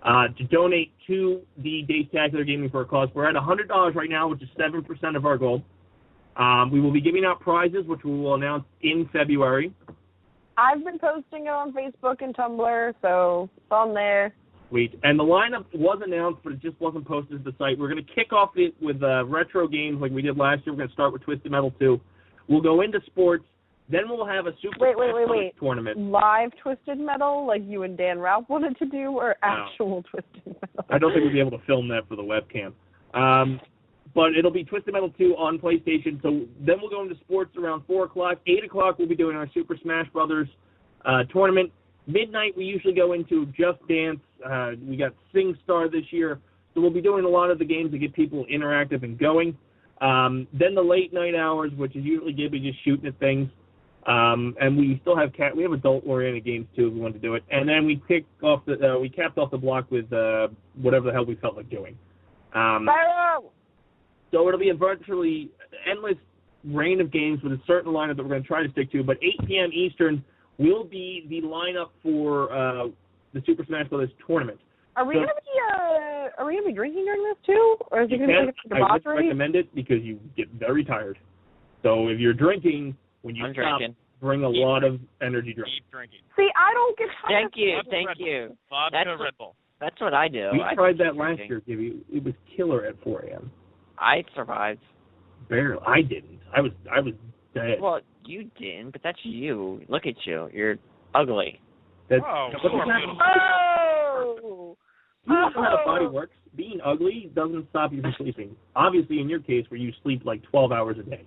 To donate to the Dacetacular Gaming for a Cause, we're at $100 right now, which is 7% of our goal. We will be giving out prizes, which we will announce in February. I've been posting it on Facebook and Tumblr, so it's on there. Sweet. And the lineup was announced, but it just wasn't posted to the site. We're going to kick off it with retro games like we did last year. We're going to start with Twisted Metal 2. We'll go into sports. Then we'll have a Super Wait. tournament. Live Twisted Metal, like you and Dan Ralph wanted to do, or actual Twisted Metal? I don't think we'll be able to film that for the webcam. But it'll be Twisted Metal 2 on PlayStation. So then we'll go into sports around 4 o'clock. 8 o'clock, we'll be doing our Super Smash Brothers tournament. Midnight, we usually go into Just Dance. We got SingStar this year. So we'll be doing a lot of the games to get people interactive and going. Then the late night hours, which is usually Gibby just shooting at things. And we still have we have adult-oriented games, too, if we want to do it. And then we capped off the block with whatever the hell we felt like doing. So it'll be a virtually endless rain of games with a certain lineup that we're going to try to stick to. But 8 p.m. Eastern will be the lineup for the Super Smash Bros. Tournament. Are we gonna be drinking during this too, or is it gonna be like a debauchery? I would recommend it because you get very tired. So if you're drinking, when you stop, bring a lot of energy drinks. Keep drinking. See, I don't get tired. Thank you. Vodka Red Bull. That's what I do. We tried that last year, Gibby. It was killer at 4 a.m. I survived. Barely. I didn't. I was dead. Well, you didn't, but that's you. Look at you. You're ugly. That's, Oh! You don't know how the body works. Being ugly doesn't stop you from sleeping. Obviously, in your case, where you sleep like 12 hours a day.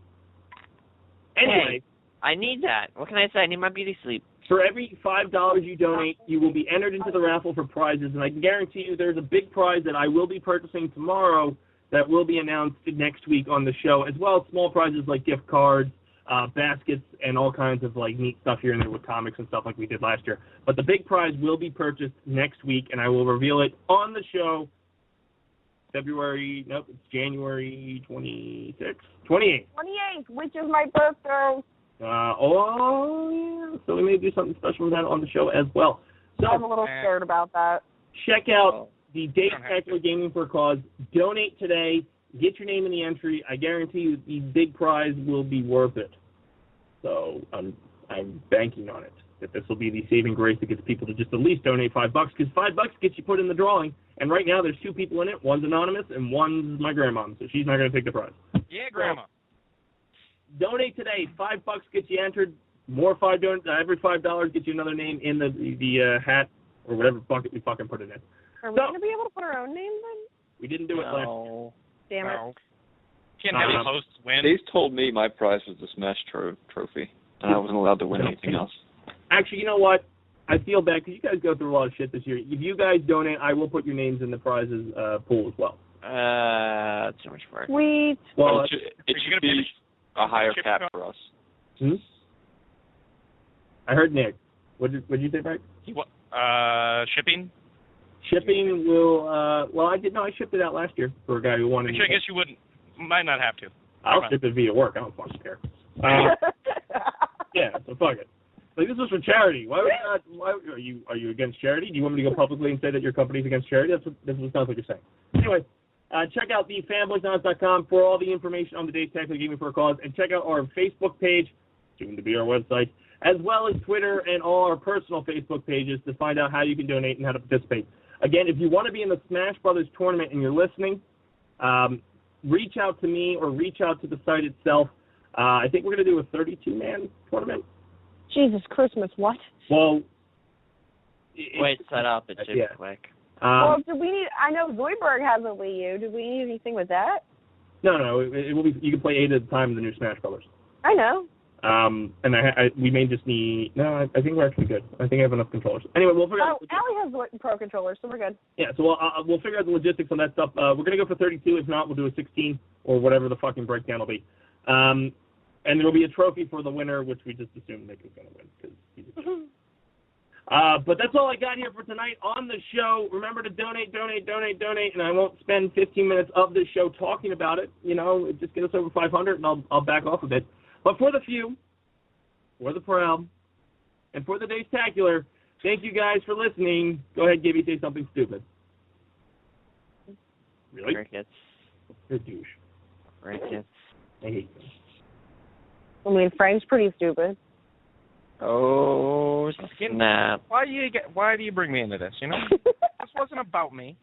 Anyway. Hey, I need that. What can I say? I need my beauty sleep. For every $5 you donate, you will be entered into the raffle for prizes, and I can guarantee you there's a big prize that I will be purchasing tomorrow that will be announced next week on the show, as well as small prizes like gift cards, baskets, and all kinds of like neat stuff here and there with comics and stuff like we did last year. But the big prize will be purchased next week, and I will reveal it on the show it's January 28th, which is my birthday. So we may do something special with that on the show as well. So I'm a little scared about that. Check out the Dacetacular Gaming for a Cause. Donate today. Get your name in the entry. I guarantee you the big prize will be worth it. So I'm banking on it. that this will be the saving grace that gets people to just at least donate $5, because $5 gets you put in the drawing. And right now there's 2 people in it. One's anonymous and one's my grandmom, so she's not going to take the prize. Yeah, Grandma. So, donate today. $5 gets you entered. Every $5 gets you another name in the hat or whatever bucket we fucking put it in. Are we going to be able to put our own name then? We didn't do it last year. Damn it. Can't have any hosts win. Dace told me my prize was the Smash trophy, and I wasn't allowed to win anything else. Actually, you know what? I feel bad because you guys go through a lot of shit this year. If you guys donate, I will put your names in the prizes pool as well. That's too much work. Sweet. Well, it should be a higher cap for us. Hmm? I heard Nick. What did you say, Frank? Shipping? Shipping will, I shipped it out last year for a guy who wanted Actually, I guess you might not have to. I'll ship it via work. I don't fucking care. Yeah, so fuck it. Like, this was for charity. Why are you against charity? Do you want me to go publicly and say that your company's against charity? That's what sounds like you're saying. Anyway, check out the fanboysanonymous.com for all the information on the Dacetacular Gaming for a Cause, and check out our Facebook page, soon to be our website, as well as Twitter and all our personal Facebook pages to find out how you can donate and how to participate. Again, if you want to be in the Smash Brothers tournament and you're listening, reach out to me or reach out to the site itself. I think we're going to do a 32-man tournament. Jesus Christmas, what? Well, Wait, set up. It should be quick. Well, do we need? I know Zoidberg has a Wii U. Do we need anything with that? No. It will be. You can play 8 at a time in the new Smash Brothers. I know. And we may just need. No, I think we're actually good. I think I have enough controllers. Anyway, we'll figure out. Allie has pro controllers, so we're good. Yeah, so we'll figure out the logistics on that stuff. We're gonna go for 32. If not, we'll do a 16 or whatever the fucking breakdown will be. And there will be a trophy for the winner, which we just assume Nick is going to win because he's a champ. But that's all I got here for tonight on the show. Remember to donate, and I won't spend 15 minutes of this show talking about it. You know, just get us over 500, and I'll back off a bit. But for the few, for the proud, and for the Dacetacular, thank you guys for listening. Go ahead, Gibby, say something stupid. Really? Crickets. You're a douche. Crickets. I hate them. I mean, Frank's pretty stupid. Oh, snap. Why do you bring me into this, you know? This wasn't about me.